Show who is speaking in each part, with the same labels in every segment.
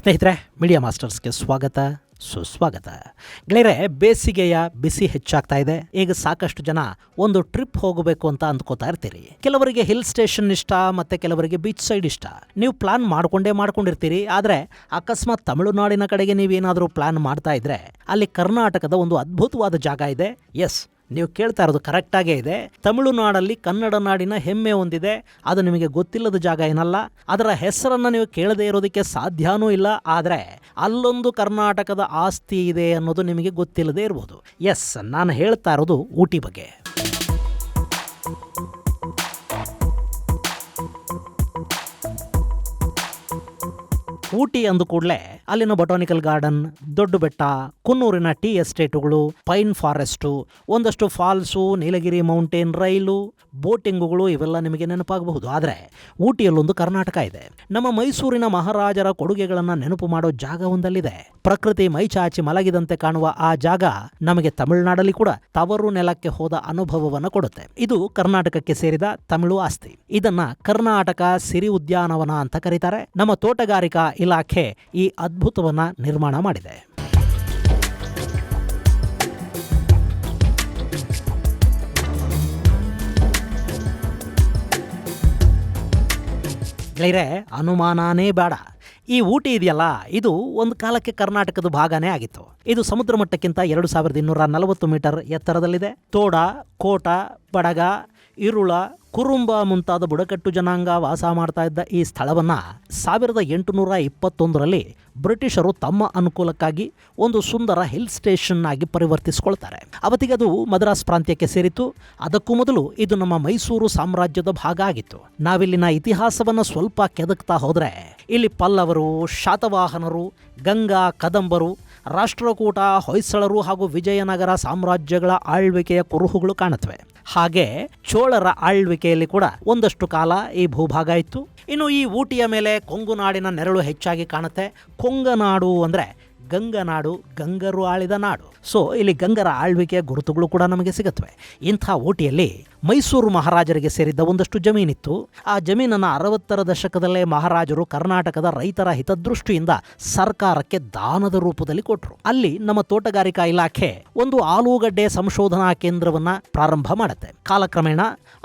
Speaker 1: ಸ್ನೇಹಿತರೆ, ಮೀಡಿಯಾ ಮಾಸ್ಟರ್ಸ್ಗೆ ಸ್ವಾಗತ ಸುಸ್ವಾಗತ. ಗೆಳೆಯರೆ, ಬೇಸಿಗೆಯ ಬಿಸಿ ಹೆಚ್ಚಾಗ್ತಾ ಇದೆ. ಈಗ ಸಾಕಷ್ಟು ಜನ ಒಂದು ಟ್ರಿಪ್ ಹೋಗಬೇಕು ಅಂತ ಅಂದ್ಕೋತಾ ಇರ್ತೀರಿ. ಕೆಲವರಿಗೆ ಹಿಲ್ ಸ್ಟೇಷನ್ ಇಷ್ಟ, ಮತ್ತೆ ಕೆಲವರಿಗೆ ಬೀಚ್ ಸೈಡ್ ಇಷ್ಟ. ನೀವು ಪ್ಲಾನ್ ಮಾಡ್ಕೊಂಡಿರ್ತೀರಿ. ಆದರೆ ಅಕಸ್ಮಾತ್ ತಮಿಳುನಾಡಿನ ಕಡೆಗೆ ನೀವೇನಾದರೂ ಪ್ಲಾನ್ ಮಾಡ್ತಾ ಇದ್ರೆ ಅಲ್ಲಿ ಕರ್ನಾಟಕದ ಒಂದು ಅದ್ಭುತವಾದ ಜಾಗ ಇದೆ. ಎಸ್, ನೀವು ಕೇಳ್ತಾ ಇರೋದು ಕರೆಕ್ಟಾಗೇ ಇದೆ. ತಮಿಳುನಾಡಲ್ಲಿ ಕನ್ನಡ ನಾಡಿನ ಹೆಮ್ಮೆ ಹೊಂದಿದೆ. ಅದು ನಿಮಗೆ ಗೊತ್ತಿಲ್ಲದ ಜಾಗ ಏನಲ್ಲ. ಅದರ ಹೆಸರನ್ನು ನೀವು ಕೇಳದೇ ಇರೋದಕ್ಕೆ ಸಾಧ್ಯನೂ ಇಲ್ಲ. ಆದರೆ ಅಲ್ಲೊಂದು ಕರ್ನಾಟಕದ ಆಸ್ತಿ ಇದೆ ಅನ್ನೋದು ನಿಮಗೆ ಗೊತ್ತಿಲ್ಲದೇ ಇರ್ಬೋದು. ಎಸ್, ನಾನು ಹೇಳ್ತಾ ಇರೋದು ಊಟಿ ಬಗ್ಗೆ. ಊಟಿ ಅಂದ ಕೂಡಲೇ ಅಲ್ಲಿನ ಬೊಟಾನಿಕಲ್ ಗಾರ್ಡನ್, ದೊಡ್ಡ ಬೆಟ್ಟ, ಕುನ್ನೂರಿನ ಟೀ ಎಸ್ಟೇಟುಗಳು, ಪೈನ್ ಫಾರೆಸ್ಟು, ಒಂದಷ್ಟು ಫಾಲ್ಸು, ನೀಲಗಿರಿ ಮೌಂಟೇನ್, ರೈಲು, ಬೋಟಿಂಗುಗಳು ಇವೆಲ್ಲ ನಿಮಗೆ ನೆನಪಾಗಬಹುದು. ಆದರೆ ಊಟಿಯಲ್ಲೊಂದು ಕರ್ನಾಟಕ ಇದೆ. ನಮ್ಮ ಮೈಸೂರಿನ ಮಹಾರಾಜರ ಕೊಡುಗೆಗಳನ್ನು ನೆನಪು ಮಾಡೋ ಜಾಗ ಒಂದಲ್ಲಿದೆ. ಪ್ರಕೃತಿ ಮೈಚಾಚಿ ಮಲಗಿದಂತೆ ಕಾಣುವ ಆ ಜಾಗ ನಮಗೆ ತಮಿಳುನಾಡಲ್ಲಿ ಕೂಡ ತವರು ನೆಲಕ್ಕೆ ಹೋದ ಅನುಭವವನ್ನು ಕೊಡುತ್ತೆ. ಇದು ಕರ್ನಾಟಕಕ್ಕೆ ಸೇರಿದ ತಮಿಳು ಆಸ್ತಿ. ಇದನ್ನ ಕರ್ನಾಟಕ ಸಿರಿ ಉದ್ಯಾನವನ ಅಂತ ಕರೀತಾರೆ. ನಮ್ಮ ತೋಟಗಾರಿಕಾ ಇಲಾಖೆ ಈ ಅದ್ಭುತವನ್ನ ನಿರ್ಮಾಣ ಮಾಡಿದೆ. ಗೆಳೆಯರೆ, ಅನುಮಾನನೇ ಬೇಡ. ಈ ಊಟಿ ಇದೆಯಲ್ಲ, ಇದು ಒಂದು ಕಾಲಕ್ಕೆ ಕರ್ನಾಟಕದ ಭಾಗನೇ ಆಗಿತ್ತು. ಇದು ಸಮುದ್ರ ಮಟ್ಟಕ್ಕಿಂತ 2240 ಮೀಟರ್ ಎತ್ತರದಲ್ಲಿದೆ. ತೋಡ, ಕೋಟ, ಬಡಗ, ಇರುಳ, ಕುರುಂಬ ಮುಂತಾದ ಬುಡಕಟ್ಟು ಜನಾಂಗ ವಾಸ ಮಾಡ್ತಾ ಇದ್ದ ಈ ಸ್ಥಳವನ್ನ 1821ರಲ್ಲಿ ಬ್ರಿಟಿಷರು ತಮ್ಮ ಅನುಕೂಲಕ್ಕಾಗಿ ಒಂದು ಸುಂದರ ಹಿಲ್ ಸ್ಟೇಷನ್ ಆಗಿ ಪರಿವರ್ತಿಸಿಕೊಳ್ತಾರೆ. ಅವತ್ತಿಗೆ ಅದು ಮದ್ರಾಸ್ ಪ್ರಾಂತ್ಯಕ್ಕೆ ಸೇರಿತು. ಅದಕ್ಕೂ ಮೊದಲು ಇದು ನಮ್ಮ ಮೈಸೂರು ಸಾಮ್ರಾಜ್ಯದ ಭಾಗ ಆಗಿತ್ತು. ನಾವಿಲ್ಲಿನ ಇತಿಹಾಸವನ್ನು ಸ್ವಲ್ಪ ಕೆದಕ್ತಾ ಹೋದ್ರೆ ಇಲ್ಲಿ ಪಲ್ಲವರು, ಶಾತವಾಹನರು, ಗಂಗಾ, ಕದಂಬರು, ರಾಷ್ಟ್ರಕೂಟ, ಹೊಯ್ಸಳರು ಹಾಗೂ ವಿಜಯನಗರ ಸಾಮ್ರಾಜ್ಯಗಳ ಆಳ್ವಿಕೆಯ ಕುರುಹುಗಳು ಕಾಣುತ್ತವೆ. ಹಾಗೆ ಚೋಳರ ಆಳ್ವಿಕೆಯಲ್ಲಿ ಕೂಡ ಒಂದಷ್ಟು ಕಾಲ ಈ ಭೂಭಾಗ ಇತ್ತು. ಇನ್ನು ಈ ಊಟಿಯ ಮೇಲೆ ಕೊಂಗುನಾಡಿನ ನೆರಳು ಹೆಚ್ಚಾಗಿ ಕಾಣುತ್ತೆ. ಕೊಂಗನಾಡು ಅಂದರೆ ಗಂಗನಾಡು, ಗಂಗರು ಆಳಿದ ನಾಡು. ಸೊ ಇಲ್ಲಿ ಗಂಗರ ಆಳ್ವಿಕೆಯ ಗುರುತುಗಳು ಕೂಡ ನಮಗೆ ಸಿಗುತ್ತವೆ. ಇಂಥ ಊಟಿಯಲ್ಲಿ ಮೈಸೂರು ಮಹಾರಾಜರಿಗೆ ಸೇರಿದ್ದ ಒಂದಷ್ಟು ಜಮೀನಿತ್ತು. ಆ ಜಮೀನನ್ನು 60ರ ದಶಕದಲ್ಲೇ ಮಹಾರಾಜರು ಕರ್ನಾಟಕದ ರೈತರ ಹಿತದೃಷ್ಟಿಯಿಂದ ಸರ್ಕಾರಕ್ಕೆ ದಾನದ ರೂಪದಲ್ಲಿ ಕೊಟ್ಟರು. ಅಲ್ಲಿ ನಮ್ಮ ತೋಟಗಾರಿಕಾ ಇಲಾಖೆ ಒಂದು ಆಲೂಗಡ್ಡೆ ಸಂಶೋಧನಾ ಕೇಂದ್ರವನ್ನ ಪ್ರಾರಂಭ ಮಾಡುತ್ತೆ. ಕಾಲಕ್ರಮೇಣ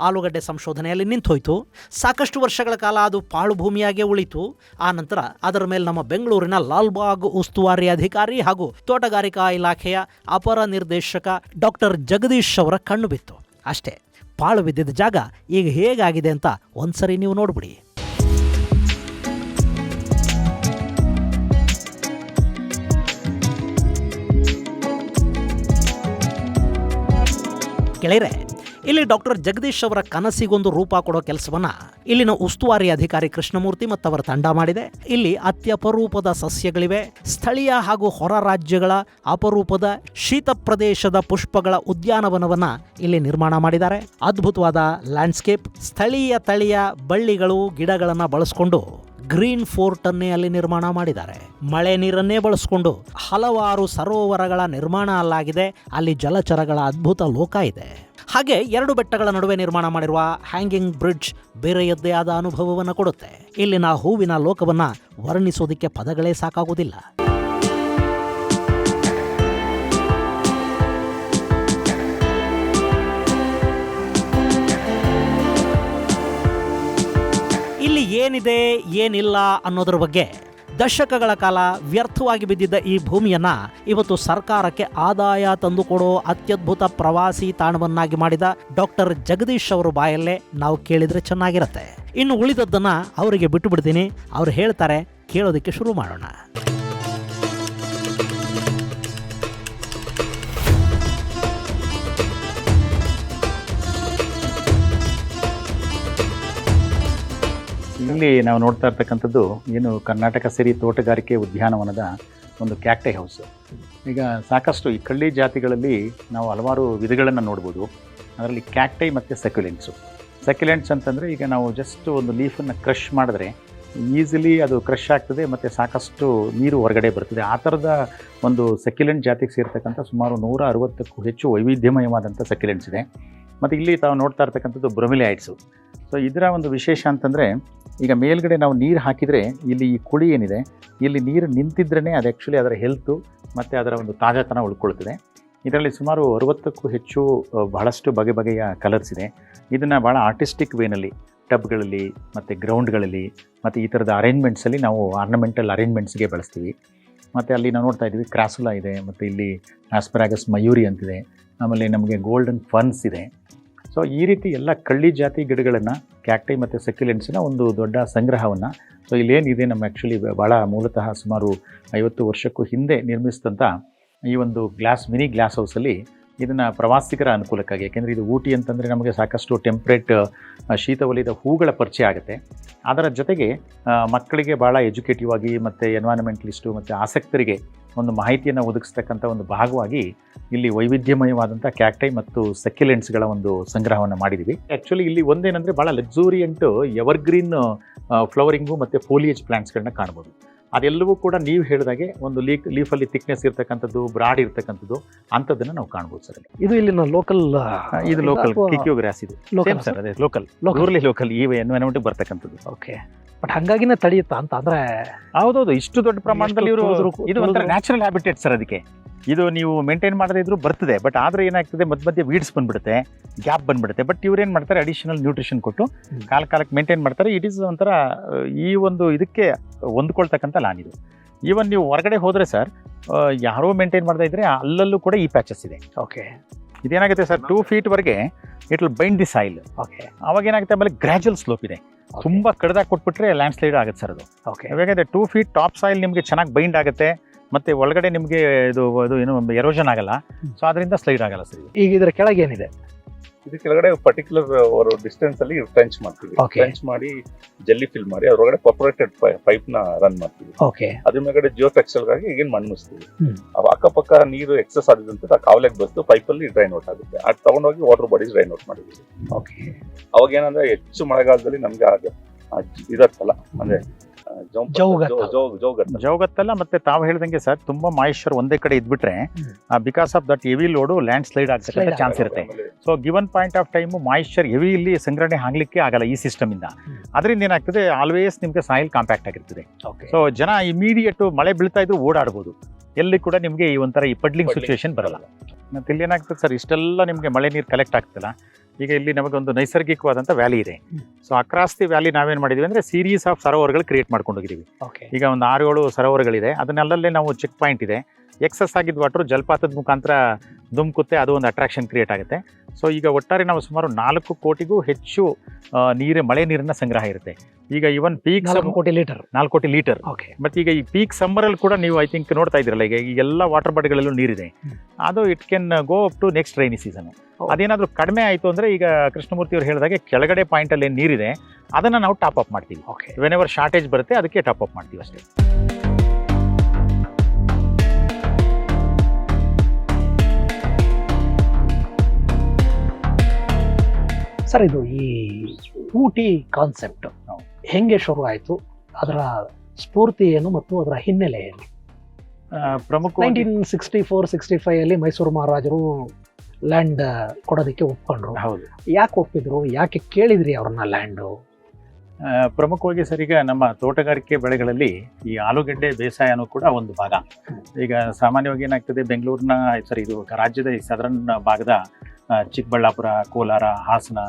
Speaker 1: ಆಲೂಗಡ್ಡೆ ಸಂಶೋಧನೆಯಲ್ಲಿ ನಿಂತೋಯ್ತು. ಸಾಕಷ್ಟು ವರ್ಷಗಳ ಕಾಲ ಅದು ಪಾಳು ಭೂಮಿಯಾಗೇ ಉಳಿತು. ಆ ನಂತರ ಅದರ ಮೇಲೆ ನಮ್ಮ ಬೆಂಗಳೂರಿನ ಲಾಲ್ಬಾಗ್ ಉಸ್ತುವಾರಿ ಅಧಿಕಾರಿ ಹಾಗೂ ತೋಟಗಾರಿಕಾ ಇಲಾಖೆಯ ಅಪರ ನಿರ್ದೇಶಕ ಡಾಕ್ಟರ್ ಜಗದೀಶ್ ಅವರ ಕಣ್ಣು ಬಿತ್ತು. ಅಷ್ಟೇ, ಪಾಳು ಬಿದ್ದಿದ್ದ ಜಾಗ ಈಗ ಹೇಗಾಗಿದೆ ಅಂತ ಒಂದ್ಸರಿ ನೀವು ನೋಡ್ಬಿಡಿ. ಗೆಳೆಯರೆ, ಇಲ್ಲಿ ಡಾಕ್ಟರ್ ಜಗದೀಶ್ ಅವರ ಕನಸಿಗೊಂದು ರೂಪ ಕೊಡೋ ಕೆಲಸವನ್ನ ಇಲ್ಲಿನ ಉಸ್ತುವಾರಿ ಅಧಿಕಾರಿ ಕೃಷ್ಣಮೂರ್ತಿ ಮತ್ತು ಅವರ ತಂಡ ಮಾಡಿದೆ. ಇಲ್ಲಿ ಅತ್ಯಪರೂಪದ ಸಸ್ಯಗಳಿವೆ. ಸ್ಥಳೀಯ ಹಾಗೂ ಹೊರ ರಾಜ್ಯಗಳ ಅಪರೂಪದ ಶೀತ ಪ್ರದೇಶದ ಪುಷ್ಪಗಳ ಉದ್ಯಾನವನವನ್ನ ಇಲ್ಲಿ ನಿರ್ಮಾಣ ಮಾಡಿದ್ದಾರೆ. ಅದ್ಭುತವಾದ ಲ್ಯಾಂಡ್ಸ್ಕೇಪ್, ಸ್ಥಳೀಯ ತಳಿಯ ಬಳ್ಳಿಗಳು, ಗಿಡಗಳನ್ನು ಬಳಸಿಕೊಂಡು ಗ್ರೀನ್ ಫೋರ್ಟ್ ಅನ್ನೇ ಅಲ್ಲಿ ನಿರ್ಮಾಣ ಮಾಡಿದ್ದಾರೆ. ಮಳೆ ನೀರನ್ನೇ ಬಳಸಿಕೊಂಡು ಹಲವಾರು ಸರೋವರಗಳ ನಿರ್ಮಾಣ ಅಲ್ಲಾಗಿದೆ. ಅಲ್ಲಿ ಜಲಚರಗಳ ಅದ್ಭುತ ಲೋಕ ಇದೆ. ಹಾಗೆ 2 ಬೆಟ್ಟಗಳ ನಡುವೆ ನಿರ್ಮಾಣ ಮಾಡಿರುವ ಹ್ಯಾಂಗಿಂಗ್ ಬ್ರಿಡ್ಜ್ ಬೇರೆಯದ್ದೇ ಆದ ಅನುಭವವನ್ನು ಕೊಡುತ್ತೆ. ಇಲ್ಲಿನ ಹೂವಿನ ಲೋಕವನ್ನ ವರ್ಣಿಸೋದಕ್ಕೆ ಪದಗಳೇ ಸಾಕಾಗುವುದಿಲ್ಲ. ಇಲ್ಲಿ ಏನಿದೆ ಏನಿಲ್ಲ ಅನ್ನೋದ್ರ ಬಗ್ಗೆ ದಶಕಗಳ ಕಾಲ ವ್ಯರ್ಥವಾಗಿ ಬಿದ್ದಿದ್ದ ಈ ಭೂಮಿಯನ್ನ ಇವತ್ತು ಸರ್ಕಾರಕ್ಕೆ ಆದಾಯ ತಂದುಕೊಡೋ ಅತ್ಯದ್ಭುತ ಪ್ರವಾಸಿ ತಾಣವನ್ನಾಗಿ ಮಾಡಿದ ಡಾಕ್ಟರ್ ಜಗದೀಶ್ ಅವರ ಬಾಯಲ್ಲೇ ನಾವು ಕೇಳಿದ್ರೆ ಚೆನ್ನಾಗಿರುತ್ತೆ. ಇನ್ನು ಉಳಿದದ್ದನ್ನ ಅವರಿಗೆ ಬಿಟ್ಟು ಬಿಡ್ತೀನಿ. ಅವ್ರು ಹೇಳ್ತಾರೆ, ಕೇಳೋದಕ್ಕೆ ಶುರು ಮಾಡೋಣ.
Speaker 2: ಇಲ್ಲಿ ನಾವು ನೋಡ್ತಾ ಇರ್ತಕ್ಕಂಥದ್ದು ಏನು ಕರ್ನಾಟಕ ಸಿರಿ ತೋಟಗಾರಿಕೆ ಉದ್ಯಾನವನದ ಒಂದು ಕ್ಯಾಕ್ಟೈ ಹೌಸ್. ಈಗ ಸಾಕಷ್ಟು ಈ ಕಳ್ಳಿ ಜಾತಿಗಳಲ್ಲಿ ನಾವು ಹಲವಾರು ವಿಧಗಳನ್ನು ನೋಡ್ಬೋದು. ಅದರಲ್ಲಿ ಕ್ಯಾಕ್ಟೈ ಮತ್ತು ಸಕ್ಯುಲೆಂಟ್ಸ್ ಅಂತಂದರೆ ಈಗ ನಾವು ಜಸ್ಟ್ ಒಂದು ಲೀಫನ್ನು ಕ್ರಷ್ ಮಾಡಿದ್ರೆ ಈಸಿಲಿ ಅದು ಕ್ರಷ್ ಆಗ್ತದೆ ಮತ್ತು ಸಾಕಷ್ಟು ನೀರು ಹೊರಗಡೆ ಬರ್ತದೆ. ಆ ಥರದ ಒಂದು ಸಕ್ಯುಲೆಂಟ್ ಜಾತಿಗೆ ಸೇರ್ತಕ್ಕಂಥ ಸುಮಾರು 160ಕ್ಕೂ ಹೆಚ್ಚು ವೈವಿಧ್ಯಮಯವಾದಂಥ ಸಕ್ಯುಲೆಂಟ್ಸ್ ಇದೆ. ಮತ್ತು ಇಲ್ಲಿ ತಾವು ನೋಡ್ತಾ ಇರ್ತಕ್ಕಂಥದ್ದು ಬ್ರೊಮಿಲಿಯಾಯ್ಡ್ಸು. ಸೊ ಇದರ ಒಂದು ವಿಶೇಷ ಅಂತಂದರೆ ಈಗ ಮೇಲ್ಗಡೆ ನಾವು ನೀರು ಹಾಕಿದರೆ ಇಲ್ಲಿ ಈ ಕುಳಿ ಏನಿದೆ ಇಲ್ಲಿ ನೀರು ನಿಂತಿದ್ರೇ ಅದು ಆ್ಯಕ್ಚುಲಿ ಅದರ ಹೆಲ್ತು ಮತ್ತು ಅದರ ಒಂದು ತಾಜಾತನ ಉಳ್ಕೊಳ್ತದೆ. ಇದರಲ್ಲಿ ಸುಮಾರು 60ಕ್ಕೂ ಹೆಚ್ಚು ಬಹಳಷ್ಟು ಬಗೆ ಬಗೆಯ ಕಲರ್ಸ್ ಇದೆ. ಇದನ್ನು ಭಾಳ ಆರ್ಟಿಸ್ಟಿಕ್ ವೇನಲ್ಲಿ ಟಬ್ಗಳಲ್ಲಿ ಮತ್ತು ಗ್ರೌಂಡ್ಗಳಲ್ಲಿ ಮತ್ತು ಈ ಥರದ ಅರೇಂಜ್ಮೆಂಟ್ಸಲ್ಲಿ ನಾವು ಆರ್ನಮೆಂಟಲ್ ಅರೇಂಜ್ಮೆಂಟ್ಸ್ಗೆ ಬಳಸ್ತೀವಿ. ಮತ್ತು ಅಲ್ಲಿ ನಾವು ನೋಡ್ತಾ ಇದ್ದೀವಿ ಕ್ರಾಸುಲಾ ಇದೆ, ಮತ್ತು ಇಲ್ಲಿ ಆಸ್ಪರಾಗಸ್ ಮಯೂರಿ ಅಂತಿದೆ, ಆಮೇಲೆ ನಮಗೆ ಗೋಲ್ಡನ್ ಫರ್ನ್ಸ್ ಇದೆ. ಸೊ ಈ ರೀತಿ ಎಲ್ಲ ಕಳ್ಳಿ ಜಾತಿ ಗಿಡಗಳನ್ನು ಕ್ಯಾಕ್ಟೈ ಮತ್ತು ಸಕ್ಯುಲೆಂಟ್ಸಿನ ಒಂದು ದೊಡ್ಡ ಸಂಗ್ರಹವನ್ನು, ಸೊ ಇಲ್ಲೇನಿದೆ ನಮ್ಮ ಆ್ಯಕ್ಚುಲಿ ಭಾಳ ಮೂಲತಃ ಸುಮಾರು 50 ವರ್ಷಕ್ಕೂ ಹಿಂದೆ ನಿರ್ಮಿಸಿದಂಥ ಈ ಒಂದು ಮಿನಿ ಗ್ಲಾಸ್ ಹೌಸಲ್ಲಿ ಇದನ್ನು ಪ್ರವಾಸಿಗರ ಅನುಕೂಲಕ್ಕಾಗಿ, ಯಾಕೆಂದರೆ ಇದು ಊಟಿ ಅಂತಂದರೆ ನಮಗೆ ಸಾಕಷ್ಟು ಟೆಂಪ್ರೇಟ್ ಶೀತವಲಯದ ಹೂಗಳ ಪರಿಚಯ ಆಗುತ್ತೆ. ಅದರ ಜೊತೆಗೆ ಮಕ್ಕಳಿಗೆ ಭಾಳ ಎಜುಕೇಟಿವ್ ಆಗಿ ಮತ್ತು ಎನ್ವೈರನ್ಮೆಂಟಲಿಸ್ಟು ಮತ್ತು ಆಸಕ್ತರಿಗೆ ಒಂದು ಮಾಹಿತಿಯನ್ನು ಒದಗಿಸ್ತಕ್ಕಂಥ ಒಂದು ಭಾಗವಾಗಿ ಇಲ್ಲಿ ವೈವಿಧ್ಯಮಯವಾದಂಥ ಕ್ಯಾಕ್ಟೈ ಮತ್ತು ಸಕ್ಯುಲೆಂಟ್ಸ್ಗಳ ಒಂದು ಸಂಗ್ರಹವನ್ನು ಮಾಡಿದ್ದೀವಿ. ಆ್ಯಕ್ಚುಲಿ ಇಲ್ಲಿ ಒಂದೇನೆಂದರೆ ಭಾಳ ಲಕ್ಸುರಿಯಂಟು ಎವರ್ಗ್ರೀನ್ ಫ್ಲವರಿಂಗು ಮತ್ತು ಫೋಲಿಯೇಜ್ ಪ್ಲಾಂಟ್ಸ್ಗಳನ್ನ ಕಾಣ್ಬೋದು. ಅದೆಲ್ಲವೂ ಕೂಡ ನೀವು ಹೇಳಿದಾಗೆ ಒಂದು ಲೀಫಲ್ಲಿ ಥಿಕ್ನೆಸ್ ಇರ್ತಕ್ಕಂಥದ್ದು, ಬ್ರಾಡ್ ಇರ್ತಕ್ಕಂಥದ್ದು ಅಂಥದ್ದನ್ನು ನಾವು ಕಾಣ್ಬೋದು ಸರ್.
Speaker 1: ಇದು ಇಲ್ಲಿನ ಲೋಕಲ್,
Speaker 2: ಇದು ಲೋಕಲ್ ಕಿಕ್ಯೋ ಗ್ರಾಸ್ ಇದು ಸೇಮ್ ಸರ್, ಅದೇ ಲೋಕಲ್ ಈ ಎನ್ವೈರನ್ಮೆಂಟ್ ಬರ್ತಕ್ಕಂಥದ್ದು.
Speaker 1: ಓಕೆ, ಬಟ್ ಹಂಗಾಗಿನೇ ತಡೆಯುತ್ತಾ ಅಂತ ಅಂದರೆ?
Speaker 2: ಹೌದೌದು, ಇಷ್ಟು ದೊಡ್ಡ ಪ್ರಮಾಣದಲ್ಲಿ ಇದು ಒಂಥರ ನ್ಯಾಚುರಲ್ ಹ್ಯಾಬಿಟೇಟ್ ಸರ್. ಅದಕ್ಕೆ ಇದು ನೀವು ಮೇಂಟೈನ್ ಮಾಡದೇ ಇದ್ರೂ ಬರ್ತದೆ, ಬಟ್ ಆದರೆ ಏನಾಗ್ತದೆ ಮಧ್ಯೆ ವೀಡ್ಸ್ ಬಂದ್ಬಿಡುತ್ತೆ, ಗ್ಯಾಪ್ ಬಂದ್ಬಿಡುತ್ತೆ. ಬಟ್ ಇವ್ರೇನು ಮಾಡ್ತಾರೆ, ಅಡಿಷನಲ್ ನ್ಯೂಟ್ರಿಷನ್ ಕೊಟ್ಟು ಕಾಲಕ್ಕೆ ಮೇಂಟೈನ್ ಮಾಡ್ತಾರೆ. ಇಟ್ ಈಸ್ ಒಂಥರ ಈ ಒಂದು ಇದಕ್ಕೆ ಹೊಂದ್ಕೊಳ್ತಕ್ಕಂಥ ಲಾನ್ ಇದು. ಈವನ್ ನೀವು ಹೊರಗಡೆ ಹೋದರೆ ಸರ್, ಯಾರೋ ಮೇಂಟೈನ್ ಮಾಡ್ತಾ ಇದ್ರೆ ಅಲ್ಲಲ್ಲೂ ಕೂಡ ಈ ಪ್ಯಾಚಸ್ ಇದೆ.
Speaker 1: ಓಕೆ,
Speaker 2: ಇದೇನಾಗುತ್ತೆ ಸರ್, 2 ಫೀಟ್ವರೆಗೆ it will bind the soil.
Speaker 1: Okay,
Speaker 2: ಅವಾಗ ಏನಾಗುತ್ತೆ, ಆಮೇಲೆ ಗ್ರ್ಯಾಜುವಲ್ ಸ್ಲೋಪ್ ಇದೆ. ತುಂಬ ಕಡ್ದಾಗಿ ಕೊಟ್ಬಿಟ್ರೆ ಲ್ಯಾಂಡ್ ಸ್ಲೈಡ್ ಆಗುತ್ತೆ ಸರ್ ಅದು.
Speaker 1: ಓಕೆ,
Speaker 2: ಯಾಕಂದರೆ 2 ಫೀಟ್ ಟಾಪ್ ಸಾಯಿಲ್ ನಿಮಗೆ ಚೆನ್ನಾಗಿ ಬೈಂಡ್ ಆಗುತ್ತೆ, ಮತ್ತು ಒಳಗಡೆ ನಿಮಗೆ ಇದು ಏನು ಎರೋಷನ್ ಆಗಲ್ಲ. ಸೊ ಅದರಿಂದ ಸ್ಲೈಡ್ ಆಗಲ್ಲ ಸರ್.
Speaker 1: ಈಗ ಇದರ ಕೆಳಗೆ ಏನಿದೆ?
Speaker 3: ಇದು ಕೆಳಗಡೆ ಪರ್ಟಿಕ್ಯುಲರ್ ಅವರು ಡಿಸ್ಟೆನ್ಸ್ ಅಲ್ಲಿ ಟ್ರೆಂಚ್ ಮಾಡ್ತೀವಿ. ಟ್ರೆಂಚ್ ಮಾಡಿ ಜೆಲ್ಲಿ ಫಿಲ್ ಮಾಡಿ ಅದ್ರೊಳಗಡೆ ಪರ್ಫೋರೇಟೆಡ್ ಪೈಪ್ ನ ರನ್ ಮಾಡ್ತೀವಿ.
Speaker 1: ಓಕೆ,
Speaker 3: ಅದ್ರ ಮೇಲ್ಗಡೆ ಜಿಯೋ ಟೆಕ್ಸ್ಟೈಲ್ ಗಾಗಿ ಈಗೇನ್ ಮಣ್ಣು ಮುಚ್ತೀವಿ. ಅವ ಅಕ್ಕಪಕ್ಕ ನೀರು ಎಕ್ಸಸ್ ಆದಂತ ಆ ಕಾವಲೆಗೆ ಬಸ್ತು ಪೈಪ್ ಅಲ್ಲಿ ಡ್ರೈನ್ ಔಟ್ ಆಗುತ್ತೆ. ಅದು ತಗೊಂಡೋಗಿ ವಾಟರ್ ಬಾಡೀಸ್ ಡ್ರೈನ್ ಔಟ್ ಮಾಡಿದ್ವಿ.
Speaker 1: ಓಕೆ,
Speaker 3: ಅವಾಗ ಏನಂದ್ರೆ ಹೆಚ್ಚು ಮಳೆಗಾಲದಲ್ಲಿ ನಮ್ಗೆ ಇದತ್ತಲ್ಲ, ಅಂದ್ರೆ
Speaker 2: ಜೋಗತ್ತಲ್ಲ. ಮತ್ತೆ ತಾವು ಹೇಳ್ದಂಗೆ ಸರ್, ತುಂಬಾ ಮಾಯಿಶ್ಚರ್ ಒಂದೇ ಕಡೆ ಇದ್ಬಿಟ್ರೆ because of that heavy load landslide ಆಗ್ತಕ್ಕಂಥ ಚಾನ್ಸ್ ಇರುತ್ತೆ. So given point of time moisture heavy ಇಲ್ಲಿ ಸಂಗ್ರಹಣೆ ಆಗ್ಲಿಕ್ಕೆ ಆಗಲ್ಲ ಈ ಸಿಸ್ಟಮ್ ಇಂದ. ಅದರಿಂದ ಏನಾಗ್ತದೆ, ಆಲ್ವೇಸ್ ನಿಮ್ಗೆ ಸಾಯಿಲ್ ಕಾಂಪ್ಯಾಕ್ಟ್ ಆಗಿರ್ತದೆ. ಸೊ ಜನ ಇಮಿಡಿಯೇಟ್ ಮಳೆ ಬೀಳ್ತಾ ಇದ್ರು ಓಡಾಡ್ಬೋದು, ಎಲ್ಲಿ ಕೂಡ ನಿಮಗೆ ಈ ಒಂಥರ ಈ ಪಡ್ಲಿಂಗ್ ಸಿಚುವೇಶನ್ ಬರಲ್ಲ. ಮತ್ತೆ ಇಲ್ಲಿ ಏನಾಗ್ತದೆ ಸರ್, ಇಷ್ಟೆಲ್ಲ ನಿಮಗೆ ಮಳೆ ನೀರು ಕಲೆಕ್ಟ್ ಆಗ್ತಲ್ಲ. ಈಗ ಇಲ್ಲಿ ನಮಗೊಂದು ನೈಸರ್ಗಿಕವಾದಂಥ ವ್ಯಾಲಿ ಇದೆ. ಸೊ ಅಕ್ರಾಸ್ ದಿ ವ್ಯಾಲಿ ನಾವೇನು ಮಾಡಿದ್ವಿ ಅಂದರೆ ಸೀರೀಸ್ ಆಫ್ ಸರೋವರಗಳು ಕ್ರಿಯೇಟ್ ಮಾಡ್ಕೊಂಡು ಹೋಗಿದ್ದೀವಿ. ಈಗ ಒಂದು 6-7 ಸರೋವರಗಳಿದೆ. ಅದನ್ನೆಲ್ಲೇ ನಾವು ಚೆಕ್ ಪಾಯಿಂಟ್ ಇದೆ. ಎಕ್ಸಸ್ ಆಗಿದ್ದ ವಾಟರ್ ಜಲಪಾತದ ಮುಖಾಂತರ ಧುಮ್ಕುತ್ತೆ, ಅದು ಒಂದು ಅಟ್ರಾಕ್ಷನ್ ಕ್ರಿಯೇಟ್ ಆಗುತ್ತೆ. ಸೊ ಈಗ ಒಟ್ಟಾರೆ ನಾವು ಸುಮಾರು 4 ಕೋಟಿಗೂ ಹೆಚ್ಚು ಮಳೆ ನೀರಿನ ಸಂಗ್ರಹ ಇರುತ್ತೆ. ಈಗ ಇವನ್ ಪೀಕ್ 4 ಕೋಟಿ ಲೀಟರ್. ಮತ್ತೆ ಈಗ ಈ ಪೀಕ್ ಸಮ್ಮರಲ್ಲಿ ಕೂಡ ನೀವು ಐ ಥಿಂಕ್ ನೋಡ್ತಾ ಇದ್ರಲ್ಲ, ಈಗ ಎಲ್ಲ ವಾಟರ್ ಬಾಡಿಗಳಲ್ಲೂ ನೀರಿದೆ. ಅದು it can go up to next rainy season. ಅದೇನಾದರೂ ಕಡಿಮೆ ಆಯಿತು ಅಂದರೆ, ಈಗ ಕೃಷ್ಣಮೂರ್ತಿ ಅವರು ಹೇಳಿದಾಗೆ ಕೆಳಗಡೆ ಪಾಯಿಂಟಲ್ಲಿ ಏನು ನೀರಿದೆ ಅದನ್ನು ನಾವು ಟಾಪ್ ಅಪ್ ಮಾಡ್ತೀವಿ. ವೆನ್ ಎವರ್ ಶಾರ್ಟೇಜ್ ಬರುತ್ತೆ ಅದಕ್ಕೆ ಟಾಪ್ ಅಪ್ ಮಾಡ್ತೀವಿ ಅಷ್ಟೇ.
Speaker 1: ಸರ್, ಇದು ಈ ಊಟಿ ಕಾನ್ಸೆಪ್ಟ್ ಹೆಂಗೆ ಶುರು ಆಯಿತು, ಅದರ ಸ್ಫೂರ್ತಿ ಏನು ಮತ್ತು ಅದರ ಹಿನ್ನೆಲೆ ಏನು?
Speaker 2: ಪ್ರಮುಖವಾಗಿ
Speaker 1: 1964-65 ಅಲ್ಲಿ ಮೈಸೂರು ಮಹಾರಾಜರು ಲ್ಯಾಂಡ್ ಕೊಡೋದಕ್ಕೆ ಒಪ್ಕೊಂಡ್ರು.
Speaker 2: ಹೌದು.
Speaker 1: ಯಾಕೆ ಒಪ್ಪಿದ್ರು, ಯಾಕೆ ಕೇಳಿದ್ರಿ ಅವ್ರನ್ನ ಲ್ಯಾಂಡು?
Speaker 2: ಪ್ರಮುಖವಾಗಿ ಸರ್, ಈಗ ನಮ್ಮ ತೋಟಗಾರಿಕೆ ಬೆಳೆಗಳಲ್ಲಿ ಈ ಆಲೂಗೆಡ್ಡೆ ಬೇಸಾಯನೂ ಕೂಡ ಒಂದು ಭಾಗ. ಈಗ ಸಾಮಾನ್ಯವಾಗಿ ಏನಾಗ್ತದೆ, ಬೆಂಗಳೂರಿನ ಇದು ರಾಜ್ಯದ ಈ ಸದರ್ನ್ ಭಾಗದ ಚಿಕ್ಕಬಳ್ಳಾಪುರ, ಕೋಲಾರ, ಹಾಸನ,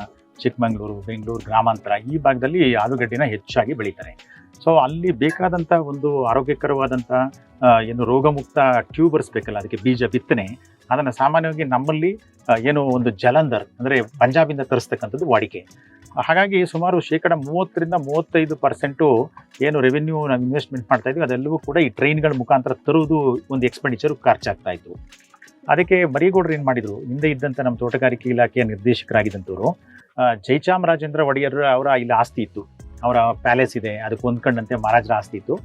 Speaker 2: ಚಿಕ್ಕಮಗಳೂರು, ಬೆಂಗಳೂರು ಗ್ರಾಮಾಂತರ ಈ ಭಾಗದಲ್ಲಿ ಆಲೂಗಡ್ಡೆನ ಹೆಚ್ಚಾಗಿ ಬೆಳೀತಾರೆ. ಸೊ ಅಲ್ಲಿ ಬೇಕಾದಂಥ ಒಂದು ಆರೋಗ್ಯಕರವಾದಂಥ ಏನು ರೋಗಮುಕ್ತ ಟ್ಯೂಬರ್ಸ್ ಬೇಕಲ್ಲ, ಅದಕ್ಕೆ ಬೀಜ ಬಿತ್ತನೆ, ಅದನ್ನು ಸಾಮಾನ್ಯವಾಗಿ ನಮ್ಮಲ್ಲಿ ಏನು ಒಂದು ಜಲಂಧರ್ ಅಂದರೆ ಪಂಜಾಬಿಂದ ತರಿಸ್ತಕ್ಕಂಥದ್ದು ವಾಡಿಕೆ. ಹಾಗಾಗಿ ಸುಮಾರು 30-35% ಏನು ರೆವೆನ್ಯೂ ನಾವು ಇನ್ವೆಸ್ಟ್ಮೆಂಟ್ ಮಾಡ್ತಾ ಇದ್ವಿ ಅದೆಲ್ಲವೂ ಕೂಡ ಈ ಟ್ರೈನ್ಗಳ ಮುಖಾಂತರ ತರುವುದು ಒಂದು ಎಕ್ಸ್ಪೆಂಡಿಚರ್ ಖರ್ಚಾಗ್ತಾ ಇತ್ತು. ಅದಕ್ಕೆ ಮರಿಗೌಡರು ಏನು ಮಾಡಿದರು, ಹಿಂದೆ ಇದ್ದಂಥ ನಮ್ಮ ತೋಟಗಾರಿಕೆ ಇಲಾಖೆಯ ನಿರ್ದೇಶಕರಾಗಿದ್ದಂಥವ್ರು ಜಯಚಾಮರಾಜೇಂದ್ರ ಒಡೆಯರ್ ಅವರ ಇಲ್ಲಿ ಆಸ್ತಿ ಇತ್ತು, ಅವರ ಪ್ಯಾಲೇಸ್ ಇದೆ, ಅದಕ್ಕೆ ಹೊಂದ್ಕೊಂಡಂತೆ ಮಹಾರಾಜರ ಆಸ್ತಿ ಇತ್ತು.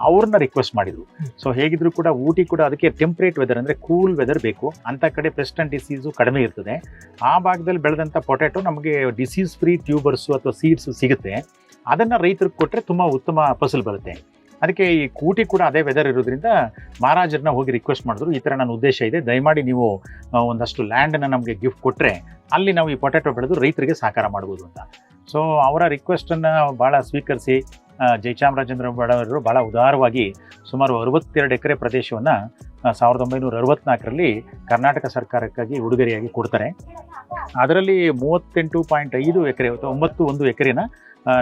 Speaker 2: ಅವ್ರನ್ನ ರಿಕ್ವೆಸ್ಟ್ ಮಾಡಿದ್ರು. ಸೊ ಹೇಗಿದ್ರು ಕೂಡ ಊಟಿ ಕೂಡ ಅದಕ್ಕೆ ಟೆಂಪ್ರೇಟ್ ವೆದರ್ ಅಂದರೆ ಕೂಲ್ ವೆದರ್ ಬೇಕು, ಅಂಥ ಕಡೆ ಪೆಸ್ಟ್ ಆ್ಯಂಡ್ ಡಿಸೀಸು ಕಡಿಮೆ ಇರ್ತದೆ. ಆ ಭಾಗದಲ್ಲಿ ಬೆಳೆದಂಥ ಪೊಟ್ಯಾಟೊ ನಮಗೆ ಡಿಸೀಸ್ ಫ್ರೀ ಟ್ಯೂಬರ್ಸು ಅಥವಾ ಸೀಡ್ಸು ಸಿಗುತ್ತೆ. ಅದನ್ನು ರೈತರಿಗೆ ಕೊಟ್ಟರೆ ತುಂಬ ಉತ್ತಮ ಫಸಲು ಬರುತ್ತೆ. ಅದಕ್ಕೆ ಈ ಕೂಟಿ ಕೂಡ ಅದೇ ವೆದರ್ ಇರೋದ್ರಿಂದ ಮಹಾರಾಜರನ್ನ ಹೋಗಿ ರಿಕ್ವೆಸ್ಟ್ ಮಾಡಿದ್ರು, ಈ ಥರ ನನ್ನ ಉದ್ದೇಶ ಇದೆ, ದಯಮಾಡಿ ನೀವು ಒಂದಷ್ಟು ಲ್ಯಾಂಡನ್ನು ನಮಗೆ ಗಿಫ್ಟ್ ಕೊಟ್ಟರೆ ಅಲ್ಲಿ ನಾವು ಈ ಪೊಟ್ಯಾಟೊ ಬೆಳೆದು ರೈತರಿಗೆ ಸಹಕಾರ ಮಾಡ್ಬೋದು ಅಂತ. ಸೊ ಅವರ ರಿಕ್ವೆಸ್ಟನ್ನು ಭಾಳ ಸ್ವೀಕರಿಸಿ ಜಯಚಾಮರಾಜೇಂದ್ರ ಬಡವರು ಭಾಳ ಉದಾರವಾಗಿ ಸುಮಾರು 62 ಎಕರೆ ಪ್ರದೇಶವನ್ನು 1964ರಲ್ಲಿ ಕರ್ನಾಟಕ ಸರ್ಕಾರಕ್ಕಾಗಿ ಉಡುಗೊರೆಯಾಗಿ ಕೊಡ್ತಾರೆ. ಅದರಲ್ಲಿ 38.5 ಎಕರೆ 91 ಎಕರೆನ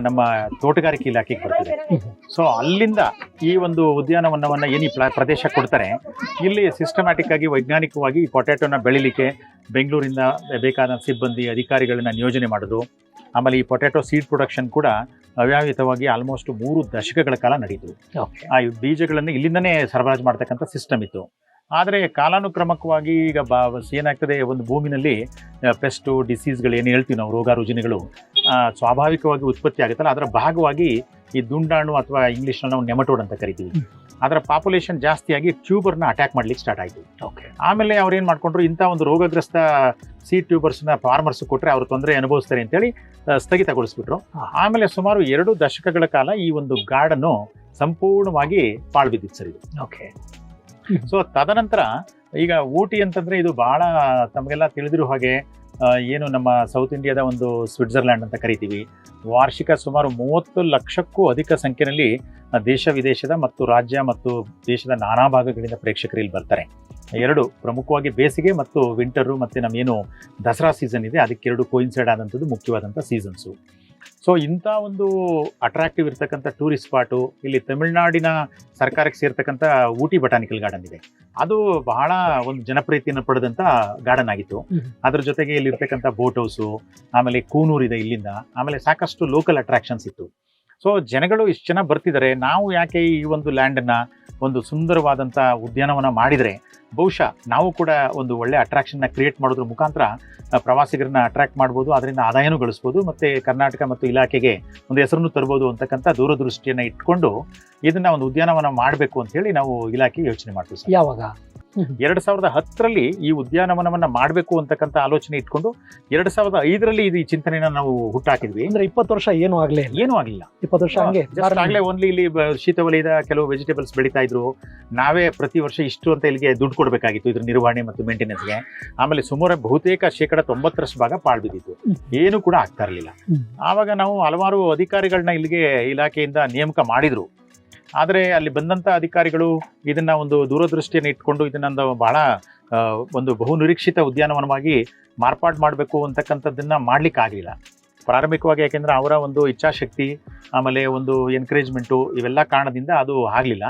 Speaker 2: ನಮ್ಮ ತೋಟಗಾರಿಕೆ ಇಲಾಖೆಗೆ ಬರ್ತದೆ. ಸೊ ಅಲ್ಲಿಂದ ಈ ಒಂದು ಉದ್ಯಾನವನವನ್ನು ಏನು ಪ್ರದೇಶ ಕೊಡ್ತಾರೆ, ಇಲ್ಲಿ ಸಿಸ್ಟಮ್ಯಾಟಿಕ್ ಆಗಿ ವೈಜ್ಞಾನಿಕವಾಗಿ ಈ ಪೊಟ್ಯಾಟೋನ ಬೆಳಿಲಿಕ್ಕೆ ಬೆಂಗಳೂರಿಂದ ಬೇಕಾದ ಸಿಬ್ಬಂದಿ ಅಧಿಕಾರಿಗಳನ್ನ ನಿಯೋಜನೆ ಮಾಡೋದು. ಆಮೇಲೆ ಈ ಪೊಟ್ಯಾಟೊ ಸೀಡ್ ಪ್ರೊಡಕ್ಷನ್ ಕೂಡ ಅವ್ಯಾವಿತವಾಗಿ ಆಲ್ಮೋಸ್ಟ್ 3 ದಶಕಗಳ ಕಾಲ ನಡೀತು. ಆ ಬೀಜಗಳನ್ನು ಇಲ್ಲಿಂದನೇ ಸರಬರಾಜು ಮಾಡ್ತಕ್ಕಂಥ ಸಿಸ್ಟಮ್ ಇತ್ತು. ಆದರೆ ಕಾಲಾನುಕ್ರಮಕವಾಗಿ ಈಗ ಏನಾಗ್ತದೆ, ಒಂದು ಭೂಮಿನಲ್ಲಿ ಪೆಸ್ಟು ಡಿಸೀಸ್ಗಳು ಏನು ಹೇಳ್ತೀವಿ ನಾವು, ರೋಗ ರುಜಿನಗಳು ಸ್ವಾಭಾವಿಕವಾಗಿ ಉತ್ಪತ್ತಿ ಆಗುತ್ತಲ್ಲ, ಅದರ ಭಾಗವಾಗಿ ಈ ದುಂಡಾಣು ಅಥವಾ ಇಂಗ್ಲೀಷ್ನಲ್ಲಿ ನಾವು ನೆಮಟೋಡ್ ಅಂತ ಕರಿತೀವಿ, ಅದರ ಪಾಪ್ಯುಲೇಷನ್ ಜಾಸ್ತಿಯಾಗಿ ಟ್ಯೂಬರ್ನ ಅಟ್ಯಾಕ್ ಮಾಡ್ಲಿಕ್ಕೆ ಸ್ಟಾರ್ಟ್ ಆಯಿತು. ಆಮೇಲೆ ಅವ್ರು ಏನು ಮಾಡ್ಕೊಂಡ್ರು, ಇಂಥ ಒಂದು ರೋಗಗ್ರಸ್ತ ಸೀಡ್ ಟ್ಯೂಬರ್ಸ್ನ ಫಾರ್ಮರ್ಸ್ ಕೊಟ್ಟರೆ ಅವರು ತೊಂದರೆ ಅನುಭವಿಸ್ತಾರೆ ಅಂತೇಳಿ ಸ್ಥಗಿತಗೊಳಿಸ್ಬಿಟ್ರು. ಆಮೇಲೆ ಸುಮಾರು 2 ದಶಕಗಳ ಕಾಲ ಈ ಒಂದು ಗಾರ್ಡನ್ನು ಸಂಪೂರ್ಣವಾಗಿ ಪಾಳ್ಬಿದ್ದಿತ್ತು ಸರ್ ಇದು. ಸೊ ತದನಂತರ ಈಗ ಊಟಿ ಅಂತಂದರೆ ಇದು ಭಾಳ ತಮಗೆಲ್ಲ ತಿಳಿದಿರೋ ಹಾಗೆ ಏನು ನಮ್ಮ ಸೌತ್ ಇಂಡಿಯಾದ ಒಂದು ಸ್ವಿಟ್ಜರ್ಲ್ಯಾಂಡ್ ಅಂತ ಕರಿತೀವಿ. ವಾರ್ಷಿಕ ಸುಮಾರು 30 ಲಕ್ಷಕ್ಕೂ ಅಧಿಕ ಸಂಖ್ಯೆಯಲ್ಲಿ ದೇಶ ವಿದೇಶದ ಮತ್ತು ರಾಜ್ಯ ಮತ್ತು ದೇಶದ ನಾನಾ ಭಾಗಗಳಿಂದ ಪ್ರೇಕ್ಷಕರು ಇಲ್ಲಿ ಬರ್ತಾರೆ. 2 ಪ್ರಮುಖವಾಗಿ ಬೇಸಿಗೆ ಮತ್ತು ವಿಂಟರು ಮತ್ತು ನಮ್ಮೇನು ದಸರಾ ಸೀಸನ್ ಇದೆ, ಅದಕ್ಕೆ 2 ಕೋಯಿನ್ಸೈಡ್ ಆದಂಥದ್ದು ಮುಖ್ಯವಾದಂಥ ಸೀಸನ್ಸು. ಸೊ ಇಂಥ ಒಂದು ಅಟ್ರಾಕ್ಟಿವ್ ಇರ್ತಕ್ಕಂಥ ಟೂರಿಸ್ಟ್ ಸ್ಪಾಟು ಇಲ್ಲಿ ತಮಿಳುನಾಡಿನ ಸರ್ಕಾರಕ್ಕೆ ಸೇರ್ತಕ್ಕಂಥ ಊಟಿ ಬಟಾನಿಕಲ್ ಗಾರ್ಡನ್ ಇದೆ. ಅದು ಬಹಳ ಒಂದು ಜನಪ್ರಿಯತೆಯನ್ನು ಪಡೆದಂಥ ಗಾರ್ಡನ್ ಆಗಿತ್ತು. ಅದ್ರ ಜೊತೆಗೆ ಇಲ್ಲಿರ್ತಕ್ಕಂಥ ಬೋಟ್ ಹೌಸು, ಆಮೇಲೆ ಕೂನೂರು ಇದೆ ಇಲ್ಲಿಂದ, ಆಮೇಲೆ ಸಾಕಷ್ಟು ಲೋಕಲ್ ಅಟ್ರಾಕ್ಷನ್ಸ್ ಇತ್ತು. ಸೊ ಜನಗಳು ಇಷ್ಟು ಜನ ಬರ್ತಿದ್ದಾರೆ, ನಾವು ಯಾಕೆ ಈ ಒಂದು ಲ್ಯಾಂಡನ್ನು ಒಂದು ಸುಂದರವಾದಂಥ ಉದ್ಯಾನವನ ಮಾಡಿದರೆ ಬಹುಶಃ ನಾವು ಕೂಡ ಒಂದು ಒಳ್ಳೆ ಅಟ್ರಾಕ್ಷನ್ನ ಕ್ರಿಯೇಟ್ ಮಾಡೋದ್ರ ಮುಖಾಂತರ ಪ್ರವಾಸಿಗರನ್ನ ಅಟ್ರಾಕ್ಟ್ ಮಾಡ್ಬೋದು, ಅದರಿಂದ ಆದಾಯನೂ ಗಳಿಸ್ಬೋದು, ಮತ್ತು ಕರ್ನಾಟಕ ಮತ್ತು ಇಲಾಖೆಗೆ ಒಂದು ಹೆಸರನ್ನು ತರ್ಬೋದು ಅಂತಕ್ಕಂಥ ದೂರದೃಷ್ಟಿಯನ್ನು ಇಟ್ಕೊಂಡು ಇದನ್ನು ಒಂದು ಉದ್ಯಾನವನ ಮಾಡಬೇಕು ಅಂತೇಳಿ ನಾವು ಇಲಾಖೆ ಯೋಚನೆ ಮಾಡ್ತೀವಿ ಸರ್.
Speaker 1: ಯಾವಾಗ
Speaker 2: 2010ರಲ್ಲಿ ಈ ಉದ್ಯಾನವನವನ್ನು ಮಾಡಬೇಕು ಅಂತಕ್ಕಂಥ ಆಲೋಚನೆ ಇಟ್ಕೊಂಡು 2005ರಲ್ಲಿ ಈ ಚಿಂತನೆನ ನಾವು ಹುಟ್ಟಾಕಿದ್ವಿ.
Speaker 1: ಅಂದ್ರೆ 20 ವರ್ಷ ಏನೂ ಆಗಲಿಲ್ಲ. 20 ವರ್ಷ ಹಂಗೆ
Speaker 2: ಆಗಲೇ ಓನ್ಲಿ ಇಲ್ಲಿ ಶೀತ ವಲಯದ ಕೆಲವು ವೆಜಿಟೇಬಲ್ಸ್ ಬೆಳೀತಾ ಇದ್ರು. ನಾವೇ ಪ್ರತಿ ವರ್ಷ ಇಷ್ಟು ಅಂತ ಇಲ್ಲಿಗೆ ದುಡ್ಡು ಕೊಡಬೇಕಾಗಿತ್ತು ಇದ್ರ ನಿರ್ವಹಣೆ ಮತ್ತು ಮೇಂಟೆನೆನ್ಸ್ಗೆ. ಆಮೇಲೆ ಸುಮಾರು ಬಹುತೇಕ 90% ಭಾಗ ಪಾಳ್ಬಿದ್ದಿತ್ತು, ಏನು ಕೂಡ ಆಗ್ತಾ ಇರಲಿಲ್ಲ. ಆವಾಗ ನಾವು ಹಲವಾರು ಅಧಿಕಾರಿಗಳನ್ನ ಇಲ್ಲಿಗೆ ಇಲಾಖೆಯಿಂದ ನೇಮಕ ಮಾಡಿದ್ರು. ಆದರೆ ಅಲ್ಲಿ ಬಂದಂಥ ಅಧಿಕಾರಿಗಳು ಇದನ್ನು ಒಂದು ದೂರದೃಷ್ಟಿಯನ್ನು ಇಟ್ಕೊಂಡು ಇದನ್ನೊಂದು ಬಹಳ ಒಂದು ಬಹು ನಿರೀಕ್ಷಿತ ಉದ್ಯಾನವನವಾಗಿ ಮಾರ್ಪಾಡು ಮಾಡಬೇಕು ಅಂತಕ್ಕಂಥದ್ದನ್ನು ಮಾಡಲಿಕ್ಕಾಗಲಿಲ್ಲ ಪ್ರಾರಂಭಿಕವಾಗಿ. ಯಾಕೆಂದರೆ ಅವರ ಒಂದು ಇಚ್ಛಾಶಕ್ತಿ ಆಮೇಲೆ ಒಂದು ಎನ್ಕರೇಜ್ಮೆಂಟು ಇವೆಲ್ಲ ಕಾರಣದಿಂದ ಅದು ಆಗಲಿಲ್ಲ.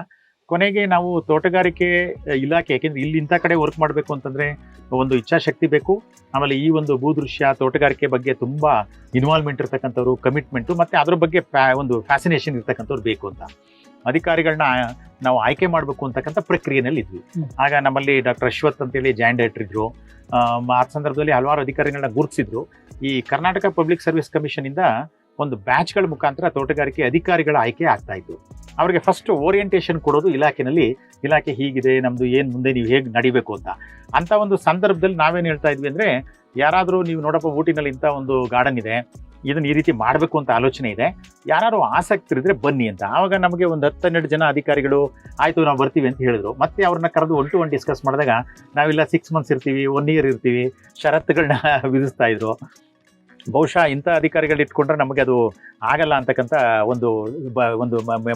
Speaker 2: ಕೊನೆಗೆ ನಾವು ತೋಟಗಾರಿಕೆ ಇಲಾಖೆ, ಯಾಕೆಂದರೆ ಇಲ್ಲಿ ಇಂಥ ಕಡೆ ವರ್ಕ್ ಮಾಡಬೇಕು ಅಂತಂದರೆ ಒಂದು ಇಚ್ಛಾಶಕ್ತಿ ಬೇಕು, ಆಮೇಲೆ ಈ ಒಂದು ಭೂದೃಶ್ಯ ತೋಟಗಾರಿಕೆ ಬಗ್ಗೆ ತುಂಬ ಇನ್ವಾಲ್ವ್ಮೆಂಟ್ ಇರ್ತಕ್ಕಂಥವ್ರು, ಕಮಿಟ್ಮೆಂಟು ಮತ್ತು ಅದ್ರ ಬಗ್ಗೆ ಒಂದು ಫ್ಯಾಸಿನೇಷನ್ ಇರ್ತಕ್ಕಂಥವ್ರು ಬೇಕು ಅಂತ ಅಧಿಕಾರಿಗಳನ್ನ ನಾವು ಆಯ್ಕೆ ಮಾಡಬೇಕು ಅಂತಕ್ಕಂಥ ಪ್ರಕ್ರಿಯೆಯಲ್ಲಿ ಇದ್ವಿ. ಆಗ ನಮ್ಮಲ್ಲಿ ಡಾಕ್ಟರ್ ಅಶ್ವಥ್ ಅಂತೇಳಿ ಜಾಯಿಂಟ್ ಡೈರೆಕ್ಟರ್ ಇದ್ರು. ಆ ಸಂದರ್ಭದಲ್ಲಿ ಹಲವಾರು ಅಧಿಕಾರಿಗಳನ್ನ ಗುರುತಿಸಿದ್ರು. ಈ ಕರ್ನಾಟಕ ಪಬ್ಲಿಕ್ ಸರ್ವಿಸ್ ಕಮಿಷನಿಂದ ಒಂದು ಬ್ಯಾಚ್ಗಳ ಮುಖಾಂತರ ತೋಟಗಾರಿಕೆ ಅಧಿಕಾರಿಗಳ ಆಯ್ಕೆ ಆಗ್ತಾ ಇತ್ತು. ಅವರಿಗೆ ಫಸ್ಟ್ ಓರಿಯೆಂಟೇಷನ್ ಕೊಡೋದು ಇಲಾಖೆನಲ್ಲಿ, ಇಲಾಖೆ ಹೀಗಿದೆ ನಮ್ಮದು, ಏನು ಮುಂದೆ ನೀವು ಹೇಗೆ ನಡಿಬೇಕು ಅಂತ ಒಂದು ಸಂದರ್ಭದಲ್ಲಿ ನಾವೇನು ಹೇಳ್ತಾ ಇದ್ವಿ ಅಂದರೆ, ಯಾರಾದರೂ ನೀವು ನೋಡಪ್ಪ ಊಟಿನಲ್ಲಿ ಇಂಥ ಒಂದು ಗಾರ್ಡನ್ ಇದೆ, ಇದನ್ನು ಈ ರೀತಿ ಮಾಡಬೇಕು ಅಂತ ಆಲೋಚನೆ ಇದೆ, ಯಾರು ಆಸಕ್ತರಿದ್ರೆ ಬನ್ನಿ ಅಂತ. ಆವಾಗ ನಮಗೆ ಒಂದು 10-12 ಜನ ಅಧಿಕಾರಿಗಳು ಆಯಿತು ನಾವು ಬರ್ತೀವಿ ಅಂತ ಹೇಳಿದ್ರು. ಮತ್ತೆ ಅವ್ರನ್ನ ಕರೆದು 1 to 1 ಡಿಸ್ಕಸ್ ಮಾಡಿದಾಗ ನಾವಿಲ್ಲ 6 months ಇರ್ತೀವಿ, 1 year ಇರ್ತೀವಿ, ಷರತ್ತುಗಳನ್ನ ವಿಧಿಸ್ತಾ ಇದ್ರು. ಬಹುಶಃ ಇಂಥ ಅಧಿಕಾರಿಗಳು ಇಟ್ಕೊಂಡ್ರೆ ನಮಗೆ ಅದು ಆಗಲ್ಲ ಅಂತಕ್ಕಂಥ ಒಂದು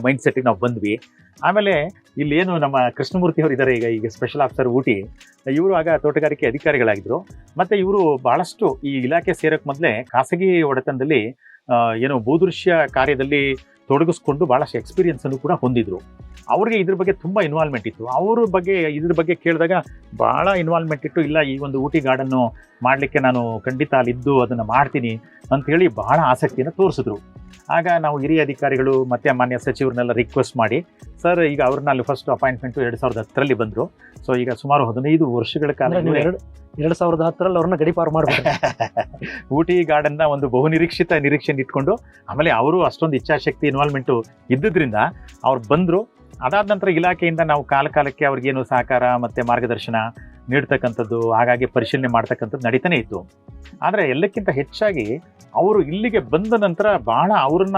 Speaker 2: ಮೈಂಡ್ ಸೆಟ್ಟಿಗೆ ನಾವು ಬಂದ್ವಿ. ಆಮೇಲೆ ಇಲ್ಲೇನು ನಮ್ಮ ಕೃಷ್ಣಮೂರ್ತಿ ಅವರು ಇದ್ದಾರೆ ಈಗ ಸ್ಪೆಷಲ್ ಆಫೀಸರ್ ಊಟಿ, ಇವರು ಆಗ ತೋಟಗಾರಿಕೆ ಅಧಿಕಾರಿಗಳಾಗಿದ್ದರು. ಮತ್ತು ಇವರು ಭಾಳಷ್ಟು ಈ ಇಲಾಖೆ ಸೇರೋಕ್ಕೆ ಮೊದಲೇ ಖಾಸಗಿ ಒಡೆತನದಲ್ಲಿ ಏನು ಭೂದೃಶ್ಯ ಕಾರ್ಯದಲ್ಲಿ ತೊಡಗಿಸ್ಕೊಂಡು ಭಾಳಷ್ಟು ಎಕ್ಸ್ಪೀರಿಯನ್ಸನ್ನು ಕೂಡ ಹೊಂದಿದ್ರು. ಅವ್ರಿಗೆ ಇದ್ರ ಬಗ್ಗೆ ತುಂಬ ಇನ್ವಾಲ್ವ್ಮೆಂಟ್ ಇತ್ತು. ಇದ್ರ ಬಗ್ಗೆ ಕೇಳಿದಾಗ ಭಾಳ ಇನ್ವಾಲ್ವ್ಮೆಂಟ್ ಇಟ್ಟು, ಇಲ್ಲ ಈ ಒಂದು ಊಟಿ ಗಾರ್ಡನ್ನು ಮಾಡಲಿಕ್ಕೆ ನಾನು ಖಂಡಿತ ಅಲ್ಲಿದ್ದು ಅದನ್ನು ಮಾಡ್ತೀನಿ ಅಂಥೇಳಿ ಬಹಳ ಆಸಕ್ತಿಯನ್ನು ತೋರಿಸಿದ್ರು. ಆಗ ನಾವು ಹಿರಿಯ ಅಧಿಕಾರಿಗಳು ಮತ್ತು ಮಾನ್ಯ ಸಚಿವರನ್ನೆಲ್ಲ ರಿಕ್ವೆಸ್ಟ್ ಮಾಡಿ, ಸರ್ ಈಗ ಅವ್ರನ್ನ ಅಲ್ಲಿ ಫಸ್ಟ್ ಅಪಾಯಿಂಟ್ಮೆಂಟು 2010ರಲ್ಲಿ ಬಂದರು. ಸೊ ಈಗ ಸುಮಾರು 15 ವರ್ಷಗಳ ಕಾಲ
Speaker 1: 2010ರಲ್ಲಿ ಅವ್ರನ್ನ ಗಡಿಪಾರು ಮಾಡ್ಬೋದು.
Speaker 2: ಊಟಿ ಗಾರ್ಡನ್ನ ಒಂದು ಬಹು ನಿರೀಕ್ಷೆ ಇಟ್ಕೊಂಡು, ಆಮೇಲೆ ಅವರು ಅಷ್ಟೊಂದು ಇಚ್ಛಾಶಕ್ತಿ ಇನ್ವಾಲ್ವ್ಮೆಂಟು ಇದ್ದಿದ್ದರಿಂದ ಅವ್ರು ಬಂದರು. ಅದಾದ ನಂತರ ಇಲಾಖೆಯಿಂದ ನಾವು ಕಾಲಕ್ಕೆ ಅವ್ರಿಗೇನು ಸಹಕಾರ ಮತ್ತು ಮಾರ್ಗದರ್ಶನ ನೀಡ್ತಕ್ಕಂಥದ್ದು, ಹಾಗಾಗಿ ಪರಿಶೀಲನೆ ಮಾಡ್ತಕ್ಕಂಥದ್ದು ನಡೀತಾನೆ ಇತ್ತು. ಆದರೆ ಎಲ್ಲಕ್ಕಿಂತ ಹೆಚ್ಚಾಗಿ ಅವರು ಇಲ್ಲಿಗೆ ಬಂದ ನಂತರ ಭಾಳ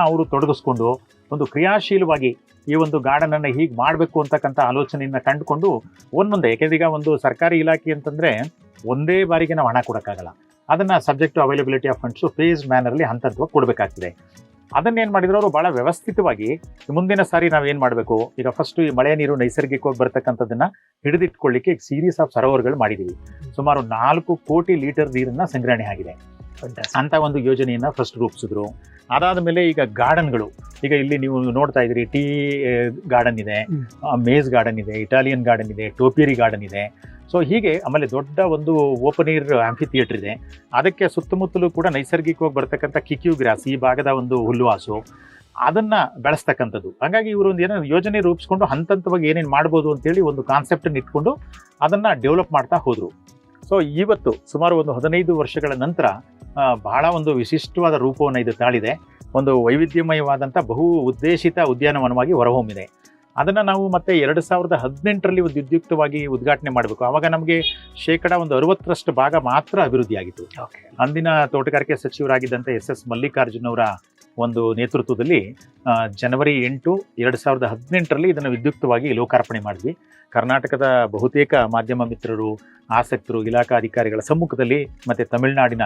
Speaker 2: ಅವರು ತೊಡಗಿಸ್ಕೊಂಡು ಒಂದು ಕ್ರಿಯಾಶೀಲವಾಗಿ ಈ ಒಂದು ಗಾರ್ಡನನ್ನು ಹೀಗೆ ಮಾಡಬೇಕು ಅಂತಕ್ಕಂಥ ಆಲೋಚನೆಯನ್ನು ಕಂಡುಕೊಂಡು ಒಂದೊಂದೇ, ಯಾಕೆಂದ್ರೆ ಈಗ ಒಂದು ಸರ್ಕಾರಿ ಇಲಾಖೆ ಅಂತಂದರೆ ಒಂದೇ ಬಾರಿಗೆ ನಾವು ಹಣ ಕೊಡೋಕ್ಕಾಗಲ್ಲ. ಅದನ್ನು subject to availability of funds phase mannerly ಹಂತವಾಗಿ ಕೊಡಬೇಕಾಗ್ತದೆ. ಅದನ್ನೇನು ಮಾಡಿದ್ರು ಅವರು ಭಾಳ ವ್ಯವಸ್ಥಿತವಾಗಿ ಮುಂದಿನ ಸಾರಿ ನಾವೇನು ಮಾಡಬೇಕು, ಈಗ ಫಸ್ಟು ಈ ಮಳೆ ನೀರು ನೈಸರ್ಗಿಕವಾಗಿ ಬರ್ತಕ್ಕಂಥದ್ದನ್ನು ಹಿಡಿದಿಟ್ಕೊಳ್ಳಿಕ್ಕೆ ಸೀರೀಸ್ ಆಫ್ ಸರೋವರಗಳು ಮಾಡಿದ್ದೀವಿ. ಸುಮಾರು 4 ಕೋಟಿ ಲೀಟರ್ ನೀರನ್ನು ಸಂಗ್ರಹಣೆ ಆಗಿದೆ ಅಂತ ಒಂದು ಯೋಜನೆಯನ್ನು ಫಸ್ಟ್ ರೂಪಿಸಿದ್ರು. ಅದಾದ ಮೇಲೆ ಈಗ ಗಾರ್ಡನ್ಗಳು, ಈಗ ಇಲ್ಲಿ ನೀವು ನೋಡ್ತಾ ಇದ್ದೀರಿ, ಟೀ ಗಾರ್ಡನ್ ಇದೆ, ಮೇಜ್ ಗಾರ್ಡನ್ ಇದೆ, ಇಟಾಲಿಯನ್ ಗಾರ್ಡನ್ ಇದೆ, ಟೋಪಿಯರಿ ಗಾರ್ಡನ್ ಇದೆ. ಸೊ ಹೀಗೆ ಆಮೇಲೆ ದೊಡ್ಡ ಒಂದು ಓಪನ್ ಏರ್ ಆಂಫಿ ಥಿಯೇಟರ್ ಇದೆ. ಅದಕ್ಕೆ ಸುತ್ತಮುತ್ತಲೂ ಕೂಡ ನೈಸರ್ಗಿಕವಾಗಿ ಬರ್ತಕ್ಕಂಥ ಕಿಕ್ಯೂ ಗ್ರಾಸ್, ಈ ಭಾಗದ ಒಂದು ಹುಲ್ಲುಹಾಸು, ಅದನ್ನು ಬೆಳೆಸ್ತಕ್ಕಂಥದ್ದು. ಹಾಗಾಗಿ ಇವರು ಒಂದು ಏನೋ ಯೋಜನೆ ರೂಪಿಸ್ಕೊಂಡು ಹಂತವಾಗಿ ಏನೇನು ಮಾಡ್ಬೋದು ಅಂತೇಳಿ ಒಂದು ಕಾನ್ಸೆಪ್ಟನ್ನು ಇಟ್ಕೊಂಡು ಅದನ್ನು ಡೆವಲಪ್ ಮಾಡ್ತಾ ಹೋದರು. ಸೊ ಇವತ್ತು ಸುಮಾರು ಒಂದು 15 ವರ್ಷಗಳ ನಂತರ ಬಹಳ ಒಂದು ವಿಶಿಷ್ಟವಾದ ರೂಪವನ್ನು ಇದು ತಾಳಿದೆ. ಒಂದು ವೈವಿಧ್ಯಮಯವಾದಂಥ ಬಹು ಉದ್ದೇಶಿತ ಉದ್ಯಾನವನವಾಗಿ ಹೊರಹೊಮ್ಮಿದೆ. ಅದನ್ನು ನಾವು ಮತ್ತೆ 2018ರಲ್ಲಿ ಒಂದು ವಿದ್ಯುಕ್ತವಾಗಿ ಉದ್ಘಾಟನೆ ಮಾಡಬೇಕು. ಆವಾಗ ನಮಗೆ ಶೇಕಡ ಒಂದು 60ರಷ್ಟು ಭಾಗ ಮಾತ್ರ ಅಭಿವೃದ್ಧಿಯಾಗಿತ್ತು. ಅಂದಿನ ತೋಟಗಾರಿಕೆ ಸಚಿವರಾಗಿದ್ದಂಥ SS ಮಲ್ಲಿಕಾರ್ಜುನ್ ಅವರ ಒಂದು ನೇತೃತ್ವದಲ್ಲಿ ಜನವರಿ 8, 2018ರಲ್ಲಿ ಇದನ್ನು ವಿದ್ಯುಕ್ತವಾಗಿ ಲೋಕಾರ್ಪಣೆ ಮಾಡಿದ್ವಿ. ಕರ್ನಾಟಕದ ಬಹುತೇಕ ಮಾಧ್ಯಮ ಮಿತ್ರರು, ಆಸಕ್ತರು, ಇಲಾಖಾ ಅಧಿಕಾರಿಗಳ ಸಮ್ಮುಖದಲ್ಲಿ ಮತ್ತು ತಮಿಳುನಾಡಿನ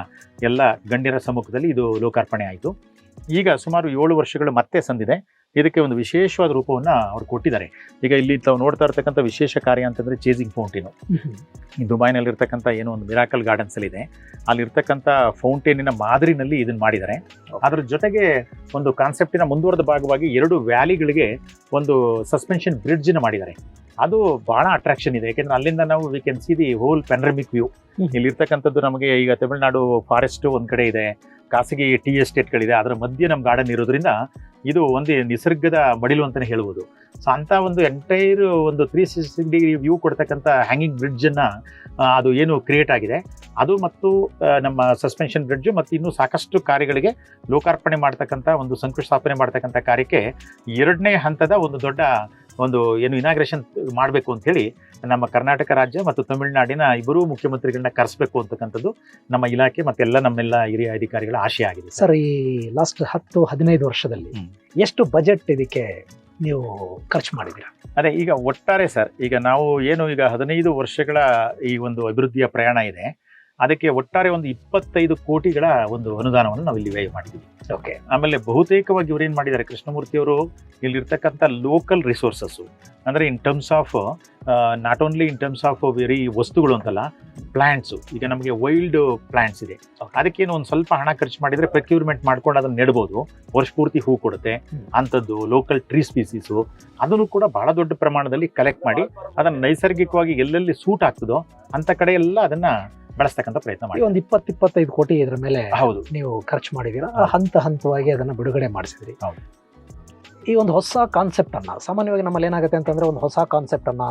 Speaker 2: ಎಲ್ಲ ಗಣ್ಯರ ಸಮ್ಮುಖದಲ್ಲಿ ಇದು ಲೋಕಾರ್ಪಣೆ ಆಯಿತು. ಈಗ ಸುಮಾರು 7 ವರ್ಷಗಳು ಮತ್ತೆ ಸಂದಿದೆ. ಇದಕ್ಕೆ ಒಂದು ವಿಶೇಷವಾದ ರೂಪವನ್ನು ಅವರು ಕೊಟ್ಟಿದ್ದಾರೆ. ಈಗ ಇಲ್ಲಿ ತಾವು ನೋಡ್ತಾ ಇರ್ತಕ್ಕಂಥ ವಿಶೇಷ ಕಾರ್ಯ ಅಂತಂದರೆ ಚೇಸಿಂಗ್ ಫೌಂಟೇನು. ಈ ದುಬೈನಲ್ಲಿರ್ತಕ್ಕಂಥ ಏನೋ ಒಂದು ಮಿರಾಕಲ್ ಗಾರ್ಡನ್ಸಲ್ಲಿದೆ, ಅಲ್ಲಿರ್ತಕ್ಕಂಥ ಫೌಂಟೇನಿನ ಮಾದರಿನಲ್ಲಿ ಇದನ್ನು ಮಾಡಿದ್ದಾರೆ. ಅದರ ಜೊತೆಗೆ ಒಂದು ಕಾನ್ಸೆಪ್ಟಿನ ಮುಂದುವರೆದ ಭಾಗವಾಗಿ 2 ವ್ಯಾಲಿಗಳಿಗೆ ಒಂದು ಸಸ್ಪೆನ್ಷನ್ ಬ್ರಿಡ್ಜನ್ನು ಮಾಡಿದ್ದಾರೆ. ಅದು ಭಾಳ ಅಟ್ರಾಕ್ಷನ್ ಇದೆ, ಯಾಕೆಂದರೆ ಅಲ್ಲಿಂದ ನಾವು we can see the whole panoramic view. ಇಲ್ಲಿರ್ತಕ್ಕಂಥದ್ದು ನಮಗೆ ಈಗ ತಮಿಳುನಾಡು ಫಾರೆಸ್ಟು ಒಂದು ಕಡೆ ಇದೆ, ಖಾಸಗಿ ಟೀ ಎಸ್ಟೇಟ್ಗಳಿದೆ, ಅದರ ಮಧ್ಯೆ ನಮ್ಮ ಗಾರ್ಡನ್ ಇರೋದ್ರಿಂದ ಇದು ಒಂದು ನಿಸರ್ಗದ ಮಡಿಲು ಅಂತಲೇ ಹೇಳ್ಬೋದು. ಸೊ ಅಂಥ ಒಂದು ಎಂಟೈರ್ ಒಂದು 360 ವ್ಯೂ ಕೊಡ್ತಕ್ಕಂಥ ಹ್ಯಾಂಗಿಂಗ್ ಬ್ರಿಡ್ಜನ್ನು ಅದು ಏನು ಕ್ರಿಯೇಟ್ ಆಗಿದೆ ಅದು, ಮತ್ತು ನಮ್ಮ ಸಸ್ಪೆನ್ಷನ್ ಬ್ರಿಡ್ಜು, ಮತ್ತು ಇನ್ನೂ ಸಾಕಷ್ಟು ಕಾರ್ಯಗಳಿಗೆ ಲೋಕಾರ್ಪಣೆ ಮಾಡ್ತಕ್ಕಂಥ ಒಂದು ಶಂಕುಸ್ಥಾಪನೆ ಮಾಡ್ತಕ್ಕಂಥ ಕಾರ್ಯಕ್ಕೆ 2ನೇ ಹಂತದ ಒಂದು ದೊಡ್ಡ ಒಂದು ಏನು ಇನಾಗ್ರೇಷನ್ ಮಾಡಬೇಕು ಅಂಥೇಳಿ ನಮ್ಮ ಕರ್ನಾಟಕ ರಾಜ್ಯ ಮತ್ತು ತಮಿಳುನಾಡಿನ ಇಬ್ಬರೂ ಮುಖ್ಯಮಂತ್ರಿಗಳನ್ನ ಕರೆಸಬೇಕು ಅಂತಕ್ಕಂಥದ್ದು ನಮ್ಮ ಇಲಾಖೆ ಮತ್ತೆಲ್ಲ ನಮ್ಮೆಲ್ಲ ಹಿರಿಯ ಅಧಿಕಾರಿಗಳ ಆಶಯ ಆಗಿದೆ.
Speaker 1: ಸರ್, ಈ ಲಾಸ್ಟ್ 10-15 ವರ್ಷದಲ್ಲಿ ಎಷ್ಟು ಬಜೆಟ್ ಇದಕ್ಕೆ ನೀವು ಖರ್ಚು ಮಾಡಿದ್ದೀರಾ?
Speaker 2: ಅದೇ ಈಗ ಒಟ್ಟಾರೆ ಸರ್, ಈಗ ನಾವು ಏನು ಈಗ 15 ವರ್ಷಗಳ ಈ ಒಂದು ಅಭಿವೃದ್ಧಿಯ ಪ್ರಯಾಣ ಇದೆ, ಅದಕ್ಕೆ ಒಟ್ಟಾರೆ ಒಂದು 25 ಕೋಟಿಗಳ ಒಂದು ಅನುದಾನವನ್ನು ನಾವು ಇಲ್ಲಿ ವ್ಯಯ ಮಾಡಿದ್ದೀವಿ.
Speaker 1: ಓಕೆ.
Speaker 2: ಆಮೇಲೆ ಬಹುತೇಕವಾಗಿ ಇವ್ರು ಏನು ಮಾಡಿದ್ದಾರೆ, ಕೃಷ್ಣಮೂರ್ತಿಯವರು ಇಲ್ಲಿರ್ತಕ್ಕಂಥ ಲೋಕಲ್ ರಿಸೋರ್ಸಸ್ಸು, ಅಂದರೆ in terms of not only in terms of very ವಸ್ತುಗಳು ಅಂತಲ್ಲ, ಪ್ಲ್ಯಾಂಟ್ಸು. ಈಗ ನಮಗೆ ವೈಲ್ಡ್ ಪ್ಲ್ಯಾಂಟ್ಸ್ ಇದೆ, ಅದಕ್ಕೇನು ಒಂದು ಸ್ವಲ್ಪ ಹಣ ಖರ್ಚು ಮಾಡಿದರೆ ಪ್ರೊಕ್ಯೂರ್ಮೆಂಟ್ ಮಾಡ್ಕೊಂಡು ಅದನ್ನು ನೆಡ್ಬೋದು, ವರ್ಷ ಪೂರ್ತಿ ಹೂ ಕೊಡುತ್ತೆ ಅಂಥದ್ದು. ಲೋಕಲ್ ಟ್ರೀ ಸ್ಪೀಸೀಸು ಅದನ್ನು ಕೂಡ ಬಹಳ ದೊಡ್ಡ ಪ್ರಮಾಣದಲ್ಲಿ ಕಲೆಕ್ಟ್ ಮಾಡಿ ಅದನ್ನು ನೈಸರ್ಗಿಕವಾಗಿ ಎಲ್ಲೆಲ್ಲಿ ಸೂಟ್ ಆಗ್ತದೋ ಅಂಥ ಕಡೆ ಎಲ್ಲ ಅದನ್ನು ಬಳಸ್ತಕ್ಕಂಥ ಪ್ರಯತ್ನ ಮಾಡಿ
Speaker 1: ಒಂದು 20-25 ಕೋಟಿ ಇದರ ಮೇಲೆ
Speaker 2: ಹೌದು
Speaker 1: ನೀವು ಖರ್ಚು ಮಾಡಿದ್ದೀರಾ. ಹಂತವಾಗಿ ಅದನ್ನು ಬಿಡುಗಡೆ ಮಾಡಿಸಿದ್ರಿ.
Speaker 2: ಹೌದು.
Speaker 1: ಈ ಒಂದು ಹೊಸ ಕಾನ್ಸೆಪ್ಟನ್ನು, ಸಾಮಾನ್ಯವಾಗಿ ನಮ್ಮಲ್ಲಿ ಏನಾಗುತ್ತೆ ಅಂತಂದರೆ, ಒಂದು ಹೊಸ ಕಾನ್ಸೆಪ್ಟನ್ನು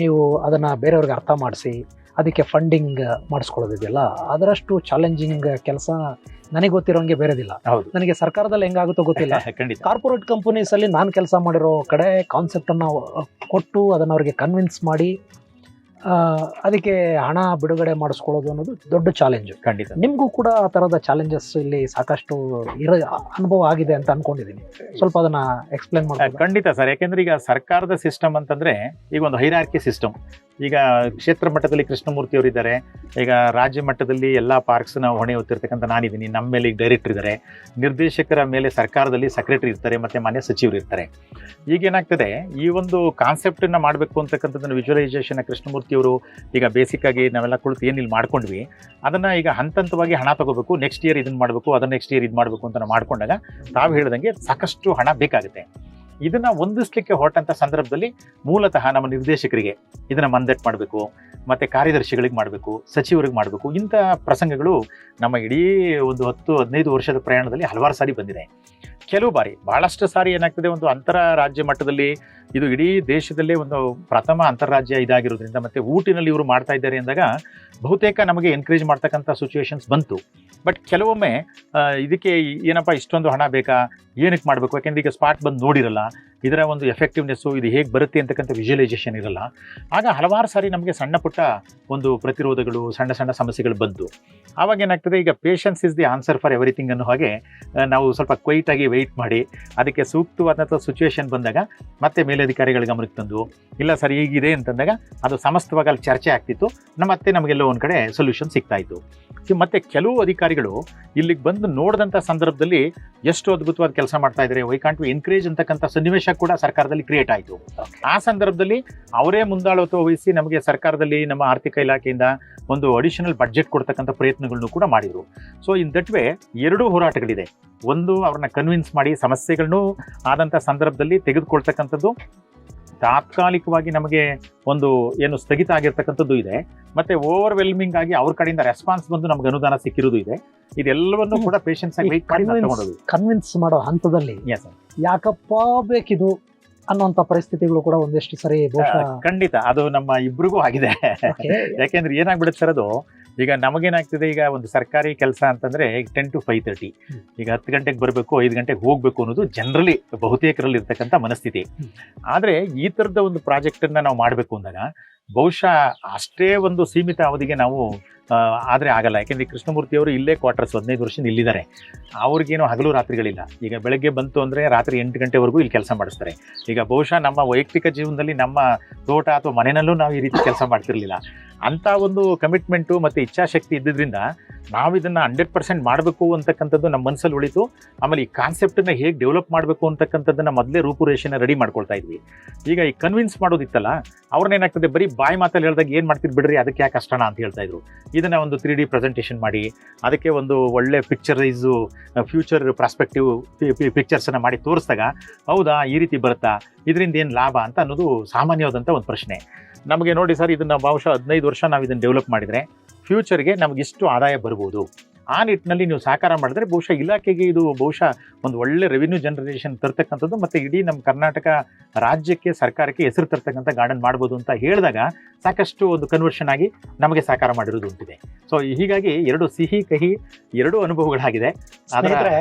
Speaker 1: ನೀವು ಅದನ್ನು ಬೇರೆಯವ್ರಿಗೆ ಅರ್ಥ ಮಾಡಿಸಿ ಅದಕ್ಕೆ ಫಂಡಿಂಗ್ ಮಾಡಿಸ್ಕೊಳ್ಳೋದಿದೆಯಲ್ಲ, ಅದರಷ್ಟು ಚಾಲೆಂಜಿಂಗ್ ಕೆಲಸ ನನಗೆ ಗೊತ್ತಿರೋಂಗೆ ಬೇರೆದಿಲ್ಲ.
Speaker 2: ಹೌದು.
Speaker 1: ನನಗೆ ಸರ್ಕಾರದಲ್ಲಿ ಹೆಂಗಾಗುತ್ತೋ ಗೊತ್ತಿಲ್ಲ.
Speaker 2: ಖಂಡಿತ.
Speaker 1: ಕಾರ್ಪೊರೇಟ್ ಕಂಪನೀಸಲ್ಲಿ ನಾನು ಕೆಲಸ ಮಾಡಿರೋ ಕಡೆ ಕಾನ್ಸೆಪ್ಟನ್ನು ಕೊಟ್ಟು ಅದನ್ನು ಅವ್ರಿಗೆ ಕನ್ವಿನ್ಸ್ ಮಾಡಿ ಅದಕ್ಕೆ ಹಣ ಬಿಡುಗಡೆ ಮಾಡಿಸ್ಕೊಳ್ಳೋದು ಅನ್ನೋದು ದೊಡ್ಡ ಚಾಲೆಂಜು.
Speaker 2: ಖಂಡಿತ.
Speaker 1: ನಿಮಗೂ ಕೂಡ ಆ ಥರದ ಚಾಲೆಂಜಸ್ ಇಲ್ಲಿ ಸಾಕಷ್ಟು ಅನುಭವ ಆಗಿದೆ ಅಂತ ಅನ್ಕೊಂಡಿದ್ದೀನಿ. ಸ್ವಲ್ಪ ಅದನ್ನ ಎಕ್ಸ್ಪ್ಲೇನ್ ಮಾಡಿ.
Speaker 2: ಖಂಡಿತ ಸರ್, ಯಾಕೆಂದ್ರೆ ಈಗ ಸರ್ಕಾರದ ಸಿಸ್ಟಮ್ ಅಂತಂದ್ರೆ ಈಗ ಒಂದು ಹೈರಾರ್ಕಿ ಸಿಸ್ಟಮ್. ಈಗ ಕ್ಷೇತ್ರ ಮಟ್ಟದಲ್ಲಿ ಕೃಷ್ಣಮೂರ್ತಿ ಅವರಿದ್ದಾರೆ, ಈಗ ರಾಜ್ಯ ಮಟ್ಟದಲ್ಲಿ ಎಲ್ಲ ಪಾರ್ಕ್ಸ್ನ ಹೊಣೆ ಹೊತ್ತಿರ್ತಕ್ಕಂಥ ನಾನಿದ್ದೀನಿ, ನಮ್ಮ ಮೇಲೆ ಈಗ ಡೈರೆಕ್ಟರ್ ಇದ್ದಾರೆ, ನಿರ್ದೇಶಕರ ಮೇಲೆ ಸರ್ಕಾರದಲ್ಲಿ ಸೆಕ್ರೆಟರಿ ಇರ್ತಾರೆ, ಮತ್ತು ಮಾನ್ಯ ಸಚಿವರು ಇರ್ತಾರೆ. ಈಗೇನಾಗ್ತದೆ, ಈ ಒಂದು ಕಾನ್ಸೆಪ್ಟನ್ನು ಮಾಡಬೇಕು ಅಂತಕ್ಕಂಥದ್ದನ್ನು ವಿಜುವಲೈಸೇಷನ್ ಕೃಷ್ಣಮೂರ್ತಿ ಅವರು ಈಗ ಬೇಸಿಕ್ಕಾಗಿ ನಾವೆಲ್ಲ ಕುಳಿತು ಏನಿಲ್ಲಿ ಮಾಡ್ಕೊಂಡ್ವಿ, ಅದನ್ನು ಈಗ ಹಂತವಾಗಿ ಹಣ ತಗೋಬೇಕು, ನೆಕ್ಸ್ಟ್ ಇಯರ್ ಇದನ್ನು ಮಾಡಬೇಕು, ಅದನ್ನು ನೆಕ್ಸ್ಟ್ ಇಯರ್ ಇದು ಮಾಡಬೇಕು ಅಂತ ನಾವು ಮಾಡ್ಕೊಂಡಾಗ ತಾವು ಹೇಳ್ದಂಗೆ ಸಾಕಷ್ಟು ಹಣ ಬೇಕಾಗುತ್ತೆ. ಇದನ್ನು ಹೊಂದಿಸ್ಲಿಕ್ಕೆ ಹೊರಟಂಥ ಸಂದರ್ಭದಲ್ಲಿ ಮೂಲತಃ ನಮ್ಮ ನಿರ್ದೇಶಕರಿಗೆ ಇದನ್ನು ಮಂದಟ್ ಮಾಡಬೇಕು, ಮತ್ತು ಕಾರ್ಯದರ್ಶಿಗಳಿಗೆ ಮಾಡಬೇಕು, ಸಚಿವರಿಗೆ ಮಾಡಬೇಕು, ಇಂಥ ಪ್ರಸಂಗಗಳು ನಮ್ಮ ಇಡೀ ಒಂದು 10-15 ವರ್ಷದ ಪ್ರಯಾಣದಲ್ಲಿ ಹಲವಾರು ಸಾರಿ ಬಂದಿದೆ. ಕೆಲವು ಬಾರಿ, ಭಾಳಷ್ಟು ಸಾರಿ ಏನಾಗ್ತದೆ, ಒಂದು ಅಂತಾರಾಜ್ಯ ಮಟ್ಟದಲ್ಲಿ ಇದು ಇಡೀ ದೇಶದಲ್ಲೇ ಒಂದು ಪ್ರಥಮ ಅಂತಾರಾಜ್ಯ ಇದಾಗಿರೋದ್ರಿಂದ, ಮತ್ತು ಊಟಿನಲ್ಲಿ ಇವರು ಮಾಡ್ತಾ ಇದ್ದಾರೆ ಅಂದಾಗ ಬಹುತೇಕ ನಮಗೆ ಎನ್ಕರೇಜ್ ಮಾಡ್ತಕ್ಕಂಥ ಸಿಚುವೇಶನ್ಸ್ ಬಂತು. ಬಟ್ ಕೆಲವೊಮ್ಮೆ ಇದಕ್ಕೆ ಏನಪ್ಪ ಇಷ್ಟೊಂದು ಹಣ ಬೇಕಾ, ಏನಕ್ಕೆ ಮಾಡಬೇಕು, ಯಾಕೆಂದ್ರೆ ಈಗ ಸ್ಪಾಟ್ ಬಂದು ನೋಡಿರಲ್ಲ, ಇದರ ಒಂದು ಎಫೆಕ್ಟಿವ್ನೆಸ್ಸು ಇದು ಹೇಗೆ ಬರುತ್ತೆ ಅಂತಕ್ಕಂಥ ವಿಜುವಲೈಸೇಷನ್ ಇರಲ್ಲ. ಆಗ ಹಲವಾರು ಸಾರಿ ನಮಗೆ ಸಣ್ಣ ಪುಟ್ಟ ಒಂದು ಪ್ರತಿರೋಧಗಳು, ಸಣ್ಣ ಸಣ್ಣ ಸಮಸ್ಯೆಗಳು ಬಂದು ಆವಾಗ ಏನಾಗ್ತದೆ, ಈಗ patience is the answer for everything ಅನ್ನೋ ಹಾಗೆ ನಾವು ಸ್ವಲ್ಪ ಕ್ವೈಟಾಗಿ ವೆಯ್ಟ್ ಮಾಡಿ ಅದಕ್ಕೆ ಸೂಕ್ತವಾದಂಥ ಸಿಚುವೇಶನ್ ಬಂದಾಗ ಮತ್ತೆ ಮೇಲಧಿಕಾರಿಗಳ ಗಮನಕ್ಕೆ ತಂದು ಇಲ್ಲ ಸರ್ ಹೀಗಿದೆ ಅಂತಂದಾಗ ಅದು ಸಮಸ್ತವಾಗಿ ಅಲ್ಲಿ ಚರ್ಚೆ ಆಗ್ತಿತ್ತು. ಮತ್ತೆ ನಮಗೆಲ್ಲೋ ಒಂದು ಕಡೆ ಸೊಲ್ಯೂಷನ್ ಸಿಗ್ತಾ ಇತ್ತು. ಮತ್ತು ಕೆಲವು ಅಧಿಕಾರಿಗಳು ಇಲ್ಲಿಗೆ ಬಂದು ನೋಡಿದಂಥ ಸಂದರ್ಭದಲ್ಲಿ ಎಷ್ಟು ಅದ್ಭುತವಾದ ಕೆಲಸ ಮಾಡ್ತಾ ಇದ್ದಾರೆ, ವೈ ಕಾಂಟ್ ವಿ ಎನ್ಕರೇಜ್ ಅಂತಕ್ಕಂಥ ಸನ್ನಿವೇಶ ಕೂಡ ಸರ್ಕಾರದಲ್ಲಿ ಕ್ರಿಯೇಟ್ ಆಯಿತು. ಆ ಸಂದರ್ಭದಲ್ಲಿ ಅವರೇ ಮುಂದಾಳತ್ವ ವಹಿಸಿ ನಮಗೆ ಸರ್ಕಾರದಲ್ಲಿ ನಮ್ಮ ಆರ್ಥಿಕ ಇಲಾಖೆಯಿಂದ ಒಂದು ಅಡಿಷನಲ್ ಬಡ್ಜೆಟ್ ಕೊಡ್ತಕ್ಕಂಥ ಪ್ರಯತ್ನಗಳನ್ನು ಕೂಡ ಮಾಡಿದರು. ಸೊ ಇನ್ ದಟ್ ವೇ ಎರಡೂ ಹೋರಾಟಗಳಿದೆ. ಒಂದು ಅವ್ರನ್ನ ಕನ್ವಿನ್ಸ್ ಮಾಡಿ ಸಮಸ್ಯೆಗಳನ್ನು ಆದಂಥ ಸಂದರ್ಭದಲ್ಲಿ ತೆಗೆದುಕೊಳ್ತಕ್ಕಂಥದ್ದು, ತಾತ್ಕಾಲಿಕವಾಗಿ ನಮಗೆ ಒಂದು ಏನು ಸ್ಥಗಿತ ಆಗಿರ್ತಕ್ಕಂಥದ್ದು ಇದೆ, ಮತ್ತೆ ಓವರ್ವೆಲ್ಮಿಂಗ್ ಆಗಿ ಅವ್ರ ಕಡೆಯಿಂದ ರೆಸ್ಪಾನ್ಸ್ ಬಂದು ನಮ್ಗೆ ಅನುದಾನ ಸಿಕ್ಕಿರೋದು ಇದೆ. ಇದೆಲ್ಲವನ್ನೂ ಕೂಡ ಪೇಷನ್ಸ್ ಆಗಿ ವೆಯ್ಟ್ ಮಾಡಿ ತಗೊಂಡೋದು.
Speaker 4: ಕನ್ವಿನ್ಸ್ ಮಾಡೋ ಹಂತದಲ್ಲಿ ಯಾಕಪ್ಪ ಬೇಕಿದು ಅನ್ನೋಂಥ ಪರಿಸ್ಥಿತಿಗಳು ಕೂಡ ಒಂದಿಷ್ಟು ಸರಿ
Speaker 2: ಖಂಡಿತ ಅದು ನಮ್ಮ ಇಬ್ರಿಗೂ ಆಗಿದೆ. ಯಾಕೆಂದ್ರೆ ಏನಾಗ್ಬಿಡುತ್ತೆ ಸರ್, ಅದು ಈಗ ನಮಗೇನಾಗ್ತಿದೆ, ಈಗ ಒಂದು ಸರ್ಕಾರಿ ಕೆಲಸ ಅಂತಂದ್ರೆ 10 to 5:30, ಈಗ 10 ಗಂಟೆಗೆ ಬರಬೇಕು, 5 ಗಂಟೆಗೆ ಹೋಗ್ಬೇಕು ಅನ್ನೋದು ಜನರಲಿ ಬಹುತೇಕರಲ್ಲಿ ಇರ್ತಕ್ಕಂಥ ಮನಸ್ಥಿತಿ. ಆದರೆ ಈ ಥರದ ಒಂದು ಪ್ರಾಜೆಕ್ಟನ್ನು ನಾವು ಮಾಡಬೇಕು ಅಂದಾಗ ಬಹುಶಃ ಅಷ್ಟೇ ಒಂದು ಸೀಮಿತ ಅವಧಿಗೆ ನಾವು ಆದರೆ ಆಗಲ್ಲ. ಯಾಕೆಂದರೆ ಕೃಷ್ಣಮೂರ್ತಿ ಅವರು ಇಲ್ಲೇ ಕ್ವಾರ್ಟರ್ಸ್ 15 ವರ್ಷದಿಂದ ಇಲ್ಲಿದ್ದಾರೆ. ಅವ್ರಿಗೇನು ಹಗಲು ರಾತ್ರಿಗಳಿಲ್ಲ. ಈಗ ಬೆಳಗ್ಗೆ ಬಂತು ಅಂದರೆ ರಾತ್ರಿ 8 ಗಂಟೆವರೆಗೂ ಇಲ್ಲಿ ಕೆಲಸ ಮಾಡಿಸ್ತಾರೆ. ಈಗ ಬಹುಶಃ ನಮ್ಮ ವೈಯಕ್ತಿಕ ಜೀವನದಲ್ಲಿ ನಮ್ಮ ತೋಟ ಅಥವಾ ಮನೆಯಲ್ಲೂ ನಾವು ಈ ರೀತಿ ಕೆಲಸ ಮಾಡ್ತಿರ್ಲಿಲ್ಲ. ಅಂಥ ಒಂದು ಕಮಿಟ್ಮೆಂಟು ಮತ್ತು ಇಚ್ಛಾಶಕ್ತಿ ಇದ್ದಿದ್ದರಿಂದ ನಾವು ಇದನ್ನು 100% ಮಾಡಬೇಕು ಅಂತಕ್ಕಂಥದ್ದು ನಮ್ಮ ಮನಸ್ಸಲ್ಲಿ ಉಳಿತು. ಆಮೇಲೆ ಈ ಕಾನ್ಸೆಪ್ಟನ್ನು ಹೇಗೆ ಡೆವಲಪ್ ಮಾಡಬೇಕು ಅಂತಕ್ಕಂಥದ್ದನ್ನು ಮೊದಲೇ ರೂಪುರೇಷೆನ ರೆಡಿ ಮಾಡ್ಕೊಳ್ತಾ ಇದ್ವಿ. ಈಗ ಈ ಕನ್ವಿನ್ಸ್ ಮಾಡೋದಿತ್ತಲ್ಲ, ಅವ್ರನ್ನೇನಾಗ್ತದೆ, ಬರೀ ಬಾಯಿ ಮಾತಲ್ಲಿ ಹೇಳಿದಾಗ ಏನು ಮಾಡ್ತಿದ್ದು ಬಿಡ್ರಿ, ಅದಕ್ಕೆ ಯಾಕೆ ಕಷ್ಟಣ ಅಂತ ಹೇಳ್ತಾ ಇದ್ರು. ಇದನ್ನು ಒಂದು 3D ಪ್ರೆಸೆಂಟೇಷನ್ ಮಾಡಿ ಅದಕ್ಕೆ ಒಂದು ಒಳ್ಳೆ ಪಿಕ್ಚರೈಸು ಫ್ಯೂಚರ್ ಪ್ರಾಸ್ಪೆಕ್ಟಿವ್ ಪಿಕ್ಚರ್ಸನ್ನು ಮಾಡಿ ತೋರಿಸಿದಾಗ ಹೌದಾ ಈ ರೀತಿ ಬರುತ್ತಾ, ಇದರಿಂದ ಏನು ಲಾಭ ಅಂತ ಅನ್ನೋದು ಸಾಮಾನ್ಯವಾದಂಥ ಒಂದು ಪ್ರಶ್ನೆ. ನಮಗೆ ನೋಡಿ ಸರ್, ಇದನ್ನು ಬಹುಶಃ 15 ವರ್ಷ ನಾವು ಇದನ್ನು ಡೆವಲಪ್ ಮಾಡಿದರೆ ಫ್ಯೂಚರ್ಗೆ ನಮಗಿಷ್ಟು ಆದಾಯ ಬರ್ಬೋದು. ಆ ನಿಟ್ಟಿನಲ್ಲಿ ನೀವು ಸಹಕಾರ ಮಾಡಿದ್ರೆ ಬಹುಶಃ ಇಲಾಖೆಗೆ ಇದು ಬಹುಶಃ ಒಂದು ಒಳ್ಳೆ ರೆವಿನ್ಯೂ ಜನರೇಷನ್ ತರ್ತಕ್ಕಂಥದ್ದು, ಮತ್ತು ಇಡೀ ನಮ್ಮ ಕರ್ನಾಟಕ ರಾಜ್ಯಕ್ಕೆ, ಸರ್ಕಾರಕ್ಕೆ ಹೆಸರು ತರ್ತಕ್ಕಂಥ ಗಾರ್ಡನ್ ಮಾಡ್ಬೋದು ಅಂತ ಹೇಳಿದಾಗ ಸಾಕಷ್ಟು ಒಂದು ಕನ್ವರ್ಷನ್ ಆಗಿ ನಮಗೆ ಸಹಕಾರ ಮಾಡಿರೋದು ಉಂಟಿದೆ. ಸೊ ಹೀಗಾಗಿ ಎರಡು ಸಿಹಿ ಕಹಿ ಎರಡೂ ಅನುಭವಗಳಾಗಿದೆ.
Speaker 4: ಆದರೆ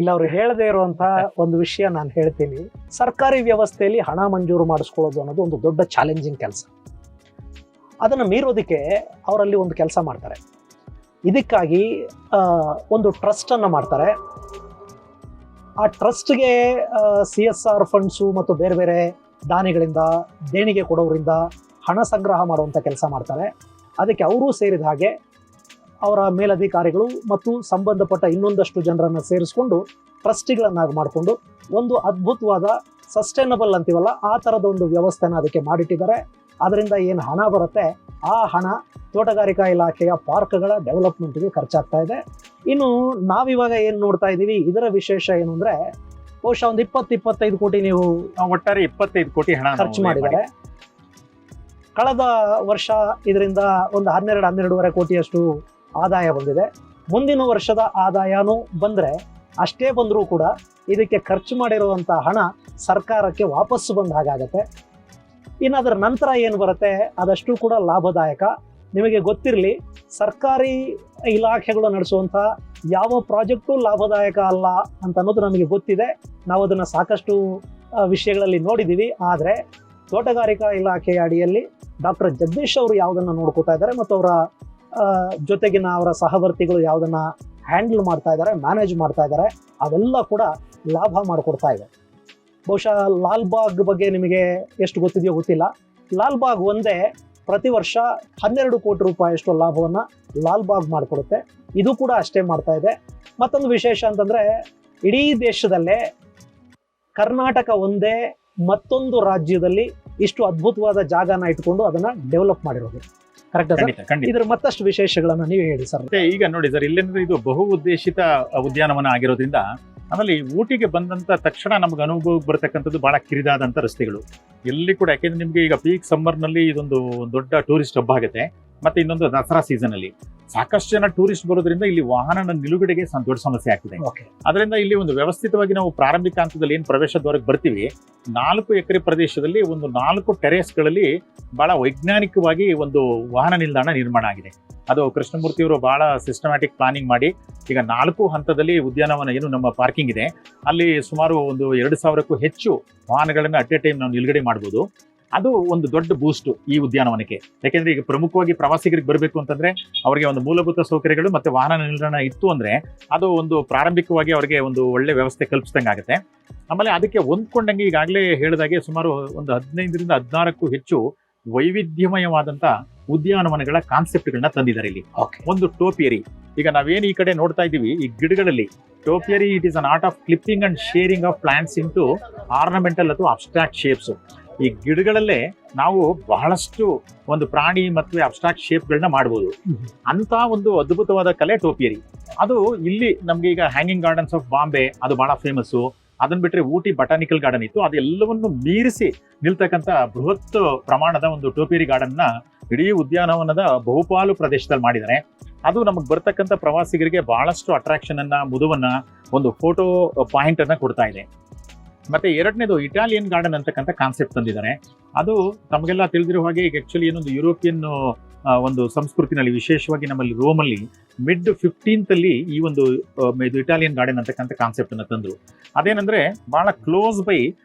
Speaker 4: ಇಲ್ಲ ಅವ್ರು ಹೇಳದೇ ಇರುವಂತ ಒಂದು ವಿಷಯ ನಾನು ಹೇಳ್ತೀನಿ. ಸರ್ಕಾರಿ ವ್ಯವಸ್ಥೆಯಲ್ಲಿ ಹಣ ಮಂಜೂರು ಮಾಡಿಸ್ಕೊಳ್ಳೋದು ಅನ್ನೋದು ಒಂದು ದೊಡ್ಡ ಚಾಲೆಂಜಿಂಗ್ ಕೆಲಸ. ಅದನ್ನು ಮೀರೋದಕ್ಕೆ ಅವರಲ್ಲಿ ಒಂದು ಕೆಲಸ ಮಾಡ್ತಾರೆ. ಇದಕ್ಕಾಗಿ ಒಂದು ಟ್ರಸ್ಟನ್ನು ಮಾಡ್ತಾರೆ. ಆ ಟ್ರಸ್ಟ್ಗೆ CSR ಫಂಡ್ಸು ಮತ್ತು ಬೇರೆ ಬೇರೆ ದಾನಿಗಳಿಂದ, ದೇಣಿಗೆ ಕೊಡೋರಿಂದ ಹಣ ಸಂಗ್ರಹ ಮಾಡುವಂಥ ಕೆಲಸ ಮಾಡ್ತಾರೆ. ಅದಕ್ಕೆ ಅವರೂ ಸೇರಿದ ಹಾಗೆ ಅವರ ಮೇಲಧಿಕಾರಿಗಳು ಮತ್ತು ಸಂಬಂಧಪಟ್ಟ ಇನ್ನೊಂದಷ್ಟು ಜನರನ್ನು ಸೇರಿಸ್ಕೊಂಡು ಟ್ರಸ್ಟಿಗಳನ್ನಾಗಿ ಮಾಡಿಕೊಂಡು ಒಂದು ಅದ್ಭುತವಾದ ಸಸ್ಟೈನಬಲ್ ಅಂತೀವಲ್ಲ ಆ ಥರದ ಒಂದು ವ್ಯವಸ್ಥೆನ ಅದಕ್ಕೆ ಮಾಡಿಟ್ಟಿದ್ದಾರೆ. ಅದರಿಂದ ಏನು ಹಣ ಬರುತ್ತೆ ಆ ಹಣ ತೋಟಗಾರಿಕಾ ಇಲಾಖೆಯ ಪಾರ್ಕ್ಗಳ ಡೆವಲಪ್ಮೆಂಟ್ಗೆ ಖರ್ಚಾಗ್ತಾ ಇದೆ. ಇನ್ನು ನಾವಿವಾಗ ಏನು ನೋಡ್ತಾ ಇದ್ದೀವಿ, ಇದರ ವಿಶೇಷ ಏನು ಅಂದರೆ ಬಹುಶಃ ಒಂದು 20-25 ಕೋಟಿ ನೀವು
Speaker 2: ಒಟ್ಟಾರೆ 25 ಕೋಟಿ ಹಣ
Speaker 4: ಖರ್ಚು ಮಾಡಿದ್ದಾರೆ. ಕಳೆದ ವರ್ಷ ಇದರಿಂದ ಒಂದು 12-12.5 ಕೋಟಿಯಷ್ಟು ಆದಾಯ ಬಂದಿದೆ. ಮುಂದಿನ ವರ್ಷದ ಆದಾಯನೂ ಬಂದರೆ ಅಷ್ಟೇ ಬಂದರೂ ಕೂಡ ಇದಕ್ಕೆ ಖರ್ಚು ಮಾಡಿರುವಂಥ ಹಣ ಸರ್ಕಾರಕ್ಕೆ ವಾಪಸ್ಸು ಬಂದ ಹಾಗಾಗತ್ತೆ. ಇನ್ನು ಅದರ ನಂತರ ಏನು ಬರುತ್ತೆ ಅದಷ್ಟು ಕೂಡ ಲಾಭದಾಯಕ. ನಿಮಗೆ ಗೊತ್ತಿರಲಿ, ಸರ್ಕಾರಿ ಇಲಾಖೆಗಳು ನಡೆಸುವಂಥ ಯಾವ ಪ್ರಾಜೆಕ್ಟು ಲಾಭದಾಯಕ ಅಲ್ಲ ಅಂತ ಅನ್ನೋದು ನಮಗೆ ಗೊತ್ತಿದೆ. ನಾವು ಅದನ್ನು ಸಾಕಷ್ಟು ವಿಷಯಗಳಲ್ಲಿ ನೋಡಿದ್ದೀವಿ. ಆದರೆ ತೋಟಗಾರಿಕಾ ಇಲಾಖೆಯ ಅಡಿಯಲ್ಲಿ ಡಾಕ್ಟರ್ ಜಗದೀಶ್ ಅವರು ಯಾವುದನ್ನು ನೋಡ್ಕೋತಾ ಇದ್ದಾರೆ ಮತ್ತು ಅವರ ಜೊತೆಗಿನ ಅವರ ಸಹವರ್ತಿಗಳು ಯಾವುದನ್ನು ಹ್ಯಾಂಡಲ್ ಮಾಡ್ತಾ ಇದ್ದಾರೆ, ಮ್ಯಾನೇಜ್ ಮಾಡ್ತಾ ಇದ್ದಾರೆ, ಅವೆಲ್ಲ ಕೂಡ ಲಾಭ ಮಾಡಿಕೊಡ್ತಾ ಇದೆ. ಬಹುಶಃ ಲಾಲ್ಬಾಗ್ ಬಗ್ಗೆ ನಿಮಗೆ ಎಷ್ಟು ಗೊತ್ತಿದೆಯೋ ಗೊತ್ತಿಲ್ಲ. ಲಾಲ್ಬಾಗ್ ಒಂದೇ ಪ್ರತಿ ವರ್ಷ 12 ಕೋಟಿ ರೂಪಾಯಿಯಷ್ಟು ಲಾಭವನ್ನು ಲಾಲ್ಬಾಗ್ ಮಾಡಿಕೊಡುತ್ತೆ. ಇದು ಕೂಡ ಅಷ್ಟೇ ಮಾಡ್ತಾ ಇದೆ. ಮತ್ತೊಂದು ವಿಶೇಷ ಅಂತಂದರೆ, ಇಡೀ ದೇಶದಲ್ಲೇ ಕರ್ನಾಟಕ ಒಂದೇ ಮತ್ತೊಂದು ರಾಜ್ಯದಲ್ಲಿ ಇಷ್ಟು ಅದ್ಭುತವಾದ ಜಾಗನ ಇಟ್ಕೊಂಡು ಅದನ್ನು ಡೆವಲಪ್ ಮಾಡಿರೋದು. Correct sir? ಇದರ ಮತ್ತಷ್ಟು ವಿಶೇಷಗಳನ್ನು ನೀವು ಹೇಳಿ ಸರ್.
Speaker 2: ಈಗ ನೋಡಿ ಸರ್, ಇಲ್ಲೇಂದ್ರೆ ಇದು ಬಹು ಉದ್ದೇಶಿತ ಉದ್ಯಾನವನ ಆಗಿರೋದ್ರಿಂದ, ಆಮೇಲೆ ಈ ಊಟಿಗೆ ಬಂದಂಥ ತಕ್ಷಣ ನಮ್ಗೆ ಅನುಭವಕ್ಕೆ ಬರ್ತಕ್ಕಂಥದ್ದು ಭಾಳ ಕಿರಿದಾದಂಥ ರಸ್ತೆಗಳು ಎಲ್ಲಿ ಕೂಡ. ಯಾಕೆಂದ್ರೆ ನಿಮಗೆ ಈಗ ಪೀಕ್ ಸಮ್ಮರ್ನಲ್ಲಿ ಇದೊಂದು ದೊಡ್ಡ ಟೂರಿಸ್ಟ್ ಹಬ್ ಆಗುತ್ತೆ. ಮತ್ತೆ ಇನ್ನೊಂದು ದಸರಾ ಸೀಸನ್ ಅಲ್ಲಿ ಸಾಕಷ್ಟು ಜನ ಟೂರಿಸ್ಟ್ ಬರೋದ್ರಿಂದ ಇಲ್ಲಿ ವಾಹನ ನಿಲುಗಡೆಗೆ ದೊಡ್ಡ ಸಮಸ್ಯೆ ಆಗ್ತಿದೆ.
Speaker 4: ಓಕೆ.
Speaker 2: ಅದರಿಂದ ಇಲ್ಲಿ ಒಂದು ವ್ಯವಸ್ಥಿತವಾಗಿ ನಾವು ಪ್ರಾರಂಭಿಕ ಹಂತದಲ್ಲಿ ಏನು ಪ್ರವೇಶ ದ್ವಾರಕ್ಕೆ ಬರ್ತೀವಿ, 4 ಎಕರೆ ಪ್ರದೇಶದಲ್ಲಿ ಒಂದು 4 ಟೆರೇಸ್ಗಳಲ್ಲಿ ಬಹಳ ವೈಜ್ಞಾನಿಕವಾಗಿ ಒಂದು ವಾಹನ ನಿಲ್ದಾಣ ನಿರ್ಮಾಣ ಆಗಿದೆ. ಅದು ಕೃಷ್ಣಮೂರ್ತಿಯವರು ಬಹಳ ಸಿಸ್ಟಮ್ಯಾಟಿಕ್ ಪ್ಲಾನಿಂಗ್ ಮಾಡಿ ಈಗ 4 ಹಂತದಲ್ಲಿ ಉದ್ಯಾನವನ ಏನು ನಮ್ಮ ಪಾರ್ಕಿಂಗ್ ಇದೆ ಅಲ್ಲಿ ಸುಮಾರು ಒಂದು 2000ಕ್ಕೂ ಹೆಚ್ಚು ವಾಹನಗಳನ್ನು ಅಟ್ ಎ ಟೈಮ್ ನಾವು ನಿಲುಗಡೆ ಮಾಡ್ಬೋದು. ಅದು ಒಂದು ದೊಡ್ಡ ಬೂಸ್ಟ್ ಈ ಉದ್ಯಾನವನಕ್ಕೆ. ಯಾಕೆಂದ್ರೆ ಈಗ ಪ್ರಮುಖವಾಗಿ ಪ್ರವಾಸಿಗರಿಗೆ ಬರಬೇಕು ಅಂತಂದ್ರೆ ಅವರಿಗೆ ಒಂದು ಮೂಲಭೂತ ಸೌಕರ್ಯಗಳು ಮತ್ತೆ ವಾಹನ ನಿಲ್ದಾಣ ಇತ್ತು ಅಂದ್ರೆ ಅದು ಒಂದು ಪ್ರಾರಂಭಿಕವಾಗಿ ಅವರಿಗೆ ಒಂದು ಒಳ್ಳೆ ವ್ಯವಸ್ಥೆ ಕಲ್ಪಿಸಿದಂಗೆ ಆಗುತ್ತೆ. ಆಮೇಲೆ ಅದಕ್ಕೆ ಹೊಂದ್ಕೊಂಡಂಗೆ ಈಗಾಗಲೇ ಹೇಳಿದಾಗೆ ಸುಮಾರು ಒಂದು 15ರಿಂದ 16ಕ್ಕೂ ಹೆಚ್ಚು ವೈವಿಧ್ಯಮಯವಾದಂತ ಉದ್ಯಾನವನಗಳ ಕಾನ್ಸೆಪ್ಟ್ಗಳನ್ನ ತಂದಿದ್ದಾರೆ ಇಲ್ಲಿ. ಒಂದು ಟೋಪಿಯರಿ, ಈಗ ನಾವೇನು ಈ ಕಡೆ ನೋಡ್ತಾ ಇದ್ದೀವಿ ಈ ಗಿಡಗಳಲ್ಲಿ, topiary it is an art of clipping and shearing of plants into ornamental ಅಥವಾ ಅಬ್ಸ್ಟ್ರಾಕ್ಟ್ ಶೇಪ್ಸ್. ಈ ಗಿಡಗಳಲ್ಲೇ ನಾವು ಬಹಳಷ್ಟು ಒಂದು ಪ್ರಾಣಿ ಮತ್ತು ಅಬ್ಸ್ಟ್ರಾಕ್ಟ್ ಶೇಪ್ಗಳನ್ನ ಮಾಡ್ಬೋದು. ಅಂತ ಒಂದು ಅದ್ಭುತವಾದ ಕಲೆ ಟೋಪಿಯರಿ. ಅದು ಇಲ್ಲಿ ನಮ್ಗೆ ಈಗ ಹ್ಯಾಂಗಿಂಗ್ ಗಾರ್ಡನ್ಸ್ ಆಫ್ ಬಾಂಬೆ ಅದು ಬಹಳ ಫೇಮಸ್ಸು. ಅದನ್ನ ಬಿಟ್ಟರೆ ಊಟಿ ಬಟಾನಿಕಲ್ ಗಾರ್ಡನ್ ಇತ್ತು. ಅದೆಲ್ಲವನ್ನು ಮೀರಿಸಿ ನಿಲ್ತಕ್ಕಂಥ ಬೃಹತ್ ಪ್ರಮಾಣದ ಒಂದು ಟೋಪಿಯರಿ ಗಾರ್ಡನ್ನ ಇಡೀ ಉದ್ಯಾನವನದ ಬಹುಪಾಲು ಪ್ರದೇಶದಲ್ಲಿ ಮಾಡಿದ್ದಾರೆ. ಅದು ನಮಗೆ ಬರ್ತಕ್ಕಂಥ ಪ್ರವಾಸಿಗರಿಗೆ ಬಹಳಷ್ಟು ಅಟ್ರಾಕ್ಷನ್ ಅನ್ನ, ಮುದುವನ್ನ, ಒಂದು ಫೋಟೋ ಪಾಯಿಂಟ್ ಅನ್ನ ಕೊಡ್ತಾ ಇದೆ. ಮತ್ತೆ ಎರಡನೇದು ಇಟಾಲಿಯನ್ ಗಾರ್ಡನ್ ಅಂತಕ್ಕಂಥ ಕಾನ್ಸೆಪ್ಟ್ ತಂದಿದ್ದಾರೆ. ಅದು ತಮಗೆಲ್ಲ ತಿಳಿದಿರೋ ಹಾಗೆ ಈಗ ಆಕ್ಚುಲಿ ಏನೊಂದು ಯುರೋಪಿಯನ್ ಒಂದು ಸಂಸ್ಕೃತಿನಲ್ಲಿ, ವಿಶೇಷವಾಗಿ ನಮ್ಮಲ್ಲಿ ರೋಮಲ್ಲಿ ಮಿಡ್ 15th ಅಲ್ಲಿ ಈ ಒಂದು ಇದು ಇಟಾಲಿಯನ್ ಗಾರ್ಡನ್ ಅಂತಕ್ಕಂಥ ಕಾನ್ಸೆಪ್ಟ್ ಅನ್ನ ತಂದ್ರು. ಅದೇನಂದ್ರೆ ಬಹಳ ಕ್ಲೋಸ್ ಬೈ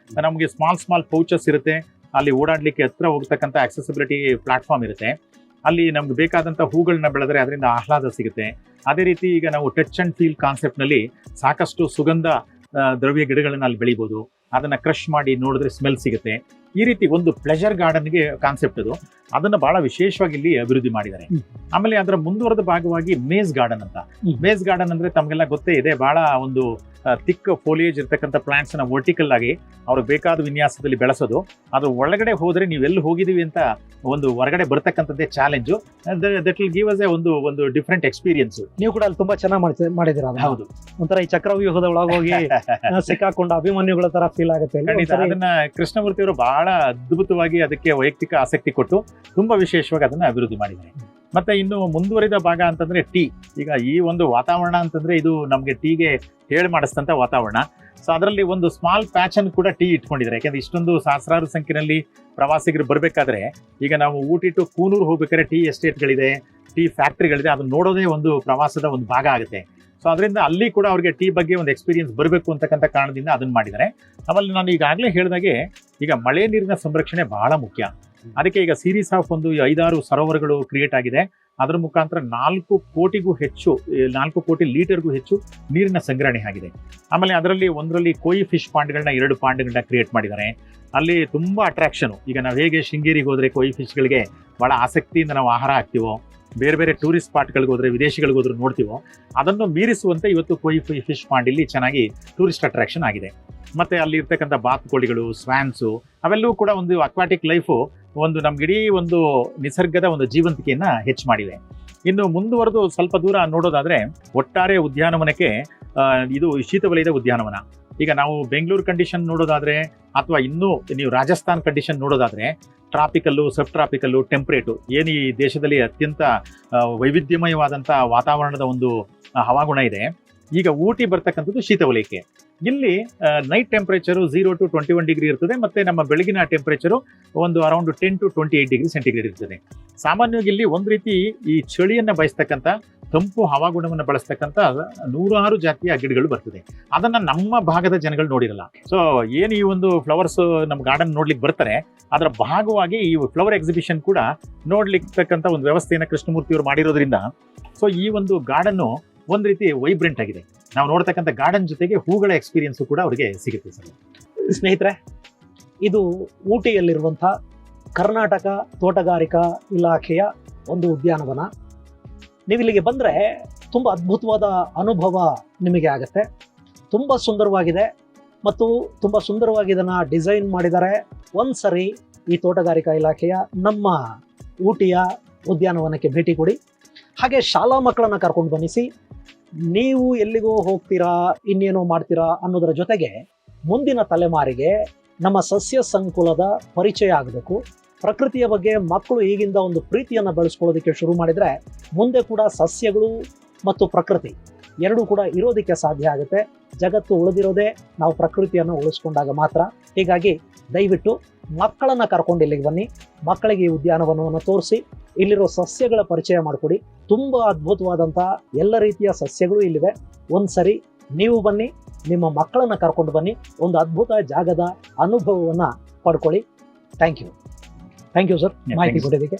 Speaker 2: ನಮಗೆ ಸ್ಮಾಲ್ ಪೌಚಸ್ ಇರುತ್ತೆ. ಅಲ್ಲಿ ಓಡಾಡ್ಲಿಕ್ಕೆ ಹತ್ರ ಹೋಗ್ತಕ್ಕಂಥ ಆಕ್ಸೆಸಿಬಿಲಿಟಿ ಪ್ಲಾಟ್ಫಾರ್ಮ್ ಇರುತ್ತೆ. ಅಲ್ಲಿ ನಮ್ಗೆ ಬೇಕಾದಂಥ ಹೂಗಳನ್ನ ಬೆಳೆದ್ರೆ ಅದರಿಂದ ಆಹ್ಲಾದ ಸಿಗುತ್ತೆ. ಅದೇ ರೀತಿ ಈಗ ನಾವು ಟಚ್ ಅಂಡ್ ಫೀಲ್ ಕಾನ್ಸೆಪ್ಟ್ ನಲ್ಲಿ ಸಾಕಷ್ಟು ಸುಗಂಧ ದ್ರವ್ಯ ಗಿಡಗಳನ್ನ ಅಲ್ಲಿ ಬೆಳಿಬೋದು. ಅದನ್ನ ಕ್ರಶ್ ಮಾಡಿ ನೋಡಿದ್ರೆ ಸ್ಮೆಲ್ ಸಿಗುತ್ತೆ. ಈ ರೀತಿ ಒಂದು ಪ್ಲೆಜರ್ ಗಾರ್ಡನ್ಗೆ ಕಾನ್ಸೆಪ್ಟ್ ಅದು. ಅದನ್ನ ಬಹಳ ವಿಶೇಷವಾಗಿ ಇಲ್ಲಿ ಅಭಿವೃದ್ಧಿ ಮಾಡಿದ್ದಾರೆ. ಆಮೇಲೆ ಅದರ ಮುಂದುವರೆದ ಭಾಗವಾಗಿ ಮೇಜ್ ಗಾರ್ಡನ್ ಅಂತ. ಮೇಜ್ ಗಾರ್ಡನ್ ಅಂದ್ರೆ ತಮಗೆಲ್ಲ ಗೊತ್ತೇ ಇದೆ, ಬಹಳ ಒಂದು ಥಿಕ್ ಫೋಲಿಯೇಜ್ ಇರ್ತಕ್ಕಂಥ ಪ್ಲಾಂಟ್ಸ್ ನ ವರ್ಟಿಕಲ್ ಆಗಿ ಅವ್ರಿಗೆ ಬೇಕಾದ ವಿನ್ಯಾಸದಲ್ಲಿ ಬೆಳೆಸೋದು. ಅದ್ರ ಒಳಗಡೆ ಹೋದ್ರೆ ನೀವೆಲ್ಲಿ ಹೋಗಿದೀವಿ ಅಂತ ಒಂದು ಹೊರಗಡೆ ಬರ್ತಕ್ಕಂಥದ್ದೇ challenge. That will give us ಒಂದು ಡಿಫ್ರೆಂಟ್ ಎಕ್ಸ್ಪೀರಿಯನ್ಸ್.
Speaker 4: ನೀವು ಕೂಡ ಅಲ್ಲಿ ತುಂಬಾ ಚೆನ್ನಾಗಿ ಮಾಡಿದಿರ.
Speaker 2: ಹೌದು,
Speaker 4: ಒಂಥರ ಈ ಚಕ್ರವ್ಯೂಹದ ಒಳಗೋಗಿ ಸಿಕ್ಕಾಕೊಂಡ ಅಭಿಮನ್ಯುಗಳ ತರ ಫೀಲ್ ಆಗುತ್ತೆ.
Speaker 2: ಅದನ್ನ ಕೃಷ್ಣಮೂರ್ತಿ ಅವರು ಬಹಳ ಅದ್ಭುತವಾಗಿ ಅದಕ್ಕೆ ವೈಯಕ್ತಿಕ ಆಸಕ್ತಿ ಕೊಟ್ಟು ತುಂಬಾ ವಿಶೇಷವಾಗಿ ಅದನ್ನ ಅಭಿವೃದ್ಧಿ ಮಾಡಿದ್ದಾರೆ. ಮತ್ತೆ ಇನ್ನು ಮುಂದುವರಿದ ಭಾಗ ಅಂತಂದ್ರೆ ಟೀ. ಈಗ ಈ ಒಂದು ವಾತಾವರಣ ಅಂತಂದ್ರೆ ಇದು ನಮ್ಗೆ ಟೀಗೆ ಹೇಳಿ ಮಾಡಿಸ್ತಂತ ವಾತಾವರಣ. ಸೊ ಅದರಲ್ಲಿ ಒಂದು ಸ್ಮಾಲ್ ಪ್ಯಾಚ್ ಅನ್ನು ಕೂಡ ಟೀ ಇಟ್ಕೊಂಡಿದ್ದಾರೆ. ಯಾಕಂದ್ರೆ ಇಷ್ಟೊಂದು ಸಹಸ್ರಾರು ಸಂಖ್ಯೆಯಲ್ಲಿ ಪ್ರವಾಸಿಗರು ಬರ್ಬೇಕಾದ್ರೆ, ಈಗ ನಾವು ಊಟಿ ಟು ಕೂನೂರು ಹೋಗ್ಬೇಕಾದ್ರೆ ಟೀ ಎಸ್ಟೇಟ್ಗಳಿದೆ, ಟೀ ಫ್ಯಾಕ್ಟ್ರಿಗಳಿದೆ. ಅದನ್ನ ನೋಡೋದೇ ಒಂದು ಪ್ರವಾಸದ ಒಂದು ಭಾಗ ಆಗುತ್ತೆ. ಸೊ ಅದರಿಂದ ಅಲ್ಲಿ ಕೂಡ ಅವ್ರಿಗೆ ಟೀ ಬಗ್ಗೆ ಒಂದು ಎಕ್ಸ್ಪೀರಿಯನ್ಸ್ ಬರಬೇಕು ಅಂತಕ್ಕಂಥ ಕಾರಣದಿಂದ ಅದನ್ನ ಮಾಡಿದ್ದಾರೆ. ಆಮೇಲೆ ನಾನು ಈಗಾಗಲೇ ಹೇಳಿದಾಗೆ ಈಗ ಮಳೆ ನೀರಿನ ಸಂರಕ್ಷಣೆ ಬಹಳ ಮುಖ್ಯ. ಅದಕ್ಕೆ ಈಗ ಸೀರೀಸ್ ಆಫ್ ಒಂದು 5-6 ಸರೋವರಗಳು ಕ್ರಿಯೇಟ್ ಆಗಿದೆ. ಅದರ ಮುಖಾಂತರ 4 ಕೋಟಿ ಲೀಟರ್ಗೂ ಹೆಚ್ಚು ನೀರಿನ ಸಂಗ್ರಹಣೆ ಆಗಿದೆ. ಆಮೇಲೆ ಅದರಲ್ಲಿ ಒಂದರಲ್ಲಿ ಕೋಯಿ ಫಿಶ್ ಪಾಂಡ್ಗಳನ್ನ 2 ಪಾಂಡ್ಗಳನ್ನ ಕ್ರಿಯೇಟ್ ಮಾಡಿದ್ದಾರೆ. ಅಲ್ಲಿ ತುಂಬಾ ಅಟ್ರಾಕ್ಷನ್. ಈಗ ನಾವು ಹೇಗೆ ಶೃಂಗೇರಿಗೆ ಹೋದ್ರೆ ಕೋಯಿ ಫಿಶ್ಗಳಿಗೆ ಬಹಳ ಆಸಕ್ತಿಯಿಂದ ನಾವು ಆಹಾರ ಹಾಕ್ತಿವೋ, ಬೇರೆ ಬೇರೆ ಟೂರಿಸ್ಟ್ ಸ್ಪಾಟ್ಗಳಿಗೆ ಹೋದ್ರೆ, ವಿದೇಶಿಗಳಿಗೆ ಹೋದ್ರೆ ನೋಡ್ತೀವೋ, ಅದನ್ನು ಮೀರಿಸುವಂತೆ ಇವತ್ತು ಕೋಯಿ ಫಿಶ್ ಪಾಂಡ್ ಇಲ್ಲಿ ಚೆನ್ನಾಗಿ ಟೂರಿಸ್ಟ್ ಅಟ್ರಾಕ್ಷನ್ ಆಗಿದೆ. ಮತ್ತೆ ಅಲ್ಲಿ ಇರ್ತಕ್ಕಂಥ ಬಾತುಕೋಳಿಗಳು, ಸ್ವ್ಯಾನ್ಸು ಅವೆಲ್ಲವೂ ಕೂಡ ಒಂದು ಅಕ್ವಾಟಿಕ್ ಲೈಫು ಒಂದು ನಮ್ಗಿಡೀ ಒಂದು ನಿಸರ್ಗದ ಒಂದು ಜೀವಂತಿಕೆಯನ್ನ ಹೆಚ್ಚು ಮಾಡಿವೆ. ಇನ್ನು ಮುಂದುವರೆದು ಸ್ವಲ್ಪ ದೂರ ನೋಡೋದಾದ್ರೆ ಒಟ್ಟಾರೆ ಉದ್ಯಾನವನಕ್ಕೆ ಇದು ಶೀತವಲಯದ ಉದ್ಯಾನವನ. ಈಗ ನಾವು ಬೆಂಗಳೂರು ಕಂಡೀಷನ್ ನೋಡೋದಾದ್ರೆ ಅಥವಾ ಇನ್ನೂ ನೀವು ರಾಜಸ್ಥಾನ್ ಕಂಡೀಷನ್ ನೋಡೋದಾದ್ರೆ ಟ್ರಾಪಿಕಲ್ಲು, ಸಬ್ ಟ್ರಾಪಿಕಲ್ಲು, ಟೆಂಪ್ರೇಟು ಏನು ಈ ದೇಶದಲ್ಲಿ ಅತ್ಯಂತ ವೈವಿಧ್ಯಮಯವಾದಂಥ ವಾತಾವರಣದ ಒಂದು ಹವಾಗುಣ ಇದೆ. ಈಗ ಊಟಿ ಬರ್ತಕ್ಕಂಥದ್ದು ಶೀತವಲಯಕ್ಕೆ. ಇಲ್ಲಿ ನೈಟ್ ಟೆಂಪರೇಚರು 0 to 21 ಡಿಗ್ರಿ ಇರ್ತದೆ. ಮತ್ತೆ ನಮ್ಮ ಬೆಳಗಿನ ಟೆಂಪರೇಚರು ಒಂದು ಅರೌಂಡ್ 10 to 28 ಡಿಗ್ರಿ ಸೆಂಟಿಗ್ರೇಡ್ ಇರ್ತದೆ. ಸಾಮಾನ್ಯವಾಗಿ ಇಲ್ಲಿ ಒಂದು ರೀತಿ ಈ ಚಳಿಯನ್ನ ಬಯಸ್ತಕ್ಕಂಥ, ತಂಪು ಹವಾಗುಣವನ್ನು ಬಳಸ್ತಕ್ಕಂಥ 100 ಜಾತಿಯ ಗಿಡಗಳು ಬರ್ತದೆ. ಅದನ್ನ ನಮ್ಮ ಭಾಗದ ಜನಗಳು ನೋಡಿರಲ್ಲ. ಸೊ ಏನು ಈ ಒಂದು ಫ್ಲವರ್ಸ್ ನಮ್ಮ ಗಾರ್ಡನ್ ನೋಡ್ಲಿಕ್ಕೆ ಬರ್ತಾರೆ, ಅದರ ಭಾಗವಾಗಿ ಈ ಫ್ಲವರ್ ಎಕ್ಸಿಬಿಷನ್ ಕೂಡ ನೋಡ್ಲಿಕ್ಕಂಥ ಒಂದು ವ್ಯವಸ್ಥೆಯನ್ನು ಕೃಷ್ಣಮೂರ್ತಿಯವರು ಮಾಡಿರೋದ್ರಿಂದ ಸೊ ಈ ಒಂದು ಗಾರ್ಡನ್ನು ಒಂದ್ ರೀತಿ ವೈಬ್ರೆಂಟ್ ಆಗಿದೆ. ನಾವು ನೋಡ್ತಕ್ಕಂಥ ಗಾರ್ಡನ್ ಜೊತೆಗೆ ಹೂಗಳ ಎಕ್ಸ್ಪೀರಿಯನ್ಸ್ ಕೂಡ ಅವರಿಗೆ ಸಿಗುತ್ತೆ ಸರ್.
Speaker 4: ಸ್ನೇಹಿತರೆ, ಇದು ಊಟಿಯಲ್ಲಿರುವಂಥ ಕರ್ನಾಟಕ ತೋಟಗಾರಿಕಾ ಇಲಾಖೆಯ ಒಂದು ಉದ್ಯಾನವನ. ನೀವು ಇಲ್ಲಿಗೆ ಬಂದರೆ ತುಂಬ ಅದ್ಭುತವಾದ ಅನುಭವ ನಿಮಗೆ ಆಗುತ್ತೆ. ತುಂಬ ಸುಂದರವಾಗಿದೆ ಮತ್ತು ತುಂಬ ಸುಂದರವಾಗಿ ಇದನ್ನು ಡಿಸೈನ್ ಮಾಡಿದ್ದಾರೆ. ಒಂದು ಸರಿ ಈ ತೋಟಗಾರಿಕಾ ಇಲಾಖೆಯ ನಮ್ಮ ಊಟಿಯ ಉದ್ಯಾನವನಕ್ಕೆ ಭೇಟಿ ಕೊಡಿ. ಹಾಗೆ ಶಾಲಾ ಮಕ್ಕಳನ್ನು ಕರ್ಕೊಂಡು ಬನ್ನಿಸಿ. ನೀವು ಎಲ್ಲಿಗೋ ಹೋಗ್ತೀರಾ, ಇನ್ನೇನೋ ಮಾಡ್ತೀರಾ ಅನ್ನೋದರ ಜೊತೆಗೆ ಮುಂದಿನ ತಲೆಮಾರಿಗೆ ನಮ್ಮ ಸಸ್ಯ ಸಂಕುಲದ ಪರಿಚಯ ಆಗಬೇಕು. ಪ್ರಕೃತಿಯ ಬಗ್ಗೆ ಮಕ್ಕಳು ಈಗಿಂದ ಒಂದು ಪ್ರೀತಿಯನ್ನು ಬೆಳೆಸ್ಕೊಳ್ಳೋದಕ್ಕೆ ಶುರು ಮಾಡಿದರೆ ಮುಂದೆ ಕೂಡ ಸಸ್ಯಗಳು ಮತ್ತು ಪ್ರಕೃತಿ ಎರಡೂ ಕೂಡ ಇರೋದಕ್ಕೆ ಸಾಧ್ಯ ಆಗುತ್ತೆ. ಜಗತ್ತು ಉಳಿದಿರೋದೇ ನಾವು ಪ್ರಕೃತಿಯನ್ನು ಉಳಿಸ್ಕೊಂಡಾಗ ಮಾತ್ರ. ಹೀಗಾಗಿ ದಯವಿಟ್ಟು ಮಕ್ಕಳನ್ನು ಕರ್ಕೊಂಡು ಇಲ್ಲಿಗೆ ಬನ್ನಿ, ಮಕ್ಕಳಿಗೆ ಈ ಉದ್ಯಾನವನವನ್ನು ತೋರಿಸಿ ಇಲ್ಲಿರೋ ಸಸ್ಯಗಳ ಪರಿಚಯ ಮಾಡಿಕೊಡಿ. ತುಂಬ ಅದ್ಭುತವಾದಂತಹ ಎಲ್ಲ ರೀತಿಯ ಸಸ್ಯಗಳು ಇಲ್ಲಿವೆ. ಒಂದ್ಸರಿ ನೀವು ಬನ್ನಿ, ನಿಮ್ಮ ಮಕ್ಕಳನ್ನು ಕರ್ಕೊಂಡು ಬನ್ನಿ, ಒಂದು ಅದ್ಭುತ ಜಾಗದ ಅನುಭವವನ್ನು ಪಡ್ಕೊಳ್ಳಿ. ಥ್ಯಾಂಕ್ ಯು ಸರ್, ಮಾಹಿತಿ ಕೊಡೋದಕ್ಕೆ.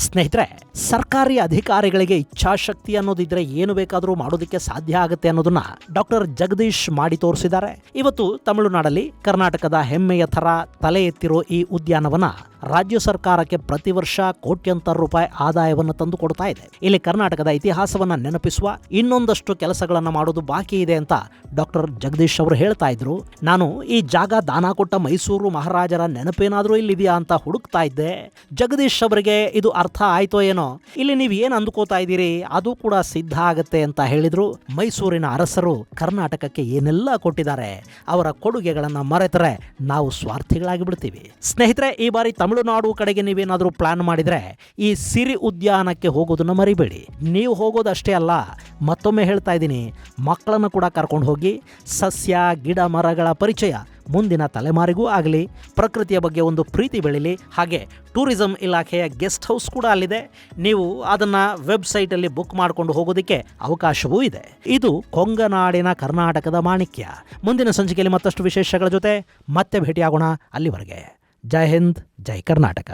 Speaker 1: ಸ್ನೇಹಿತರೆ, ಸರ್ಕಾರಿ ಅಧಿಕಾರಿಗಳಿಗೆ ಇಚ್ಛಾಶಕ್ತಿ ಅನ್ನೋದಿದ್ರೆ ಏನು ಬೇಕಾದರೂ ಮಾಡೋದಕ್ಕೆ ಸಾಧ್ಯ ಆಗುತ್ತೆ ಅನ್ನೋದನ್ನ ಡಾಕ್ಟರ್ ಜಗದೀಶ್ ಮಾಡಿ ತೋರಿಸಿದ್ದಾರೆ. ಇವತ್ತು ತಮಿಳುನಾಡಲ್ಲಿ ಕರ್ನಾಟಕದ ಹೆಮ್ಮೆಯ ಥರ ತಲೆ ಎತ್ತಿರೋ ಈ ಉದ್ಯಾನವನ ರಾಜ್ಯ ಸರ್ಕಾರಕ್ಕೆ ಪ್ರತಿ ವರ್ಷ ಕೋಟ್ಯಂತರ ರೂಪಾಯಿ ಆದಾಯವನ್ನು ತಂದು ಕೊಡ್ತಾ ಇದೆ. ಇಲ್ಲಿ ಕರ್ನಾಟಕದ ಇತಿಹಾಸವನ್ನ ನೆನಪಿಸುವ ಇನ್ನೊಂದಷ್ಟು ಕೆಲಸಗಳನ್ನ ಮಾಡೋದು ಬಾಕಿ ಇದೆ ಅಂತ ಡಾಕ್ಟರ್ ಜಗದೀಶ್ ಅವರು ಹೇಳ್ತಾ ಇದ್ರು. ನಾನು ಈ ಜಾಗ ದಾನ ಕೊಟ್ಟ ಮೈಸೂರು ಮಹಾರಾಜರ ನೆನಪೇನಾದ್ರೂ ಇಲ್ಲಿದೆಯಾ ಅಂತ ಹುಡುಕ್ತಾ ಇದ್ದೆ. ಜಗದೀಶ್ ಅವರಿಗೆ ಇದು ಅರ್ಥ ಆಯ್ತೋ ಏನೋ, ಇಲ್ಲಿ ನೀವು ಏನು ಅಂದ್ಕೋತಾ ಇದ್ದೀರಿ ಅದು ಕೂಡ ಸಿದ್ಧ ಆಗತ್ತೆ ಅಂತ ಹೇಳಿದ್ರು. ಮೈಸೂರಿನ ಅರಸರು ಕರ್ನಾಟಕಕ್ಕೆ ಏನೆಲ್ಲ ಕೊಟ್ಟಿದ್ದಾರೆ, ಅವರ ಕೊಡುಗೆಗಳನ್ನ ಮರೆತರೆ ನಾವು ಸ್ವಾರ್ಥಿಗಳಾಗಿ ಬಿಡ್ತೀವಿ. ಸ್ನೇಹಿತರೆ, ಈ ಬಾರಿ ತಮಿಳುನಾಡು ಕಡೆಗೆ ನೀವೇನಾದರೂ ಪ್ಲಾನ್ ಮಾಡಿದ್ರೆ ಈ ಸಿರಿ ಉದ್ಯಾನಕ್ಕೆ ಹೋಗೋದನ್ನ ಮರಿಬೇಡಿ. ನೀವು ಹೋಗೋದಷ್ಟೇ ಅಲ್ಲ, ಮತ್ತೊಮ್ಮೆ ಹೇಳ್ತಾ ಇದ್ದೀನಿ, ಮಕ್ಕಳನ್ನು ಕೂಡ ಕರ್ಕೊಂಡು ಹೋಗಿ ಸಸ್ಯ ಗಿಡ ಮರಗಳ ಪರಿಚಯ ಮುಂದಿನ ತಲೆಮಾರಿಗೂ ಆಗಲಿ, ಪ್ರಕೃತಿಯ ಬಗ್ಗೆ ಒಂದು ಪ್ರೀತಿ ಬೆಳೀಲಿ. ಹಾಗೆ ಟೂರಿಸಂ ಇಲಾಖೆಯ ಗೆಸ್ಟ್ ಹೌಸ್ ಕೂಡ ಅಲ್ಲಿದೆ. ನೀವು ಅದನ್ನು ವೆಬ್ಸೈಟಲ್ಲಿ ಬುಕ್ ಮಾಡಿಕೊಂಡು ಹೋಗೋದಕ್ಕೆ ಅವಕಾಶವೂ ಇದೆ. ಇದು ಕೊಂಗನಾಡಿನ ಕರ್ನಾಟಕದ ಮಾಣಿಕ್ಯ. ಮುಂದಿನ ಸಂಚಿಕೆಯಲ್ಲಿ ಮತ್ತಷ್ಟು ವಿಶೇಷಗಳ ಜೊತೆ ಮತ್ತೆ ಭೇಟಿಯಾಗೋಣ. ಅಲ್ಲಿವರೆಗೆ ಜೈ ಹಿಂದ್, ಜೈ ಕರ್ನಾಟಕ.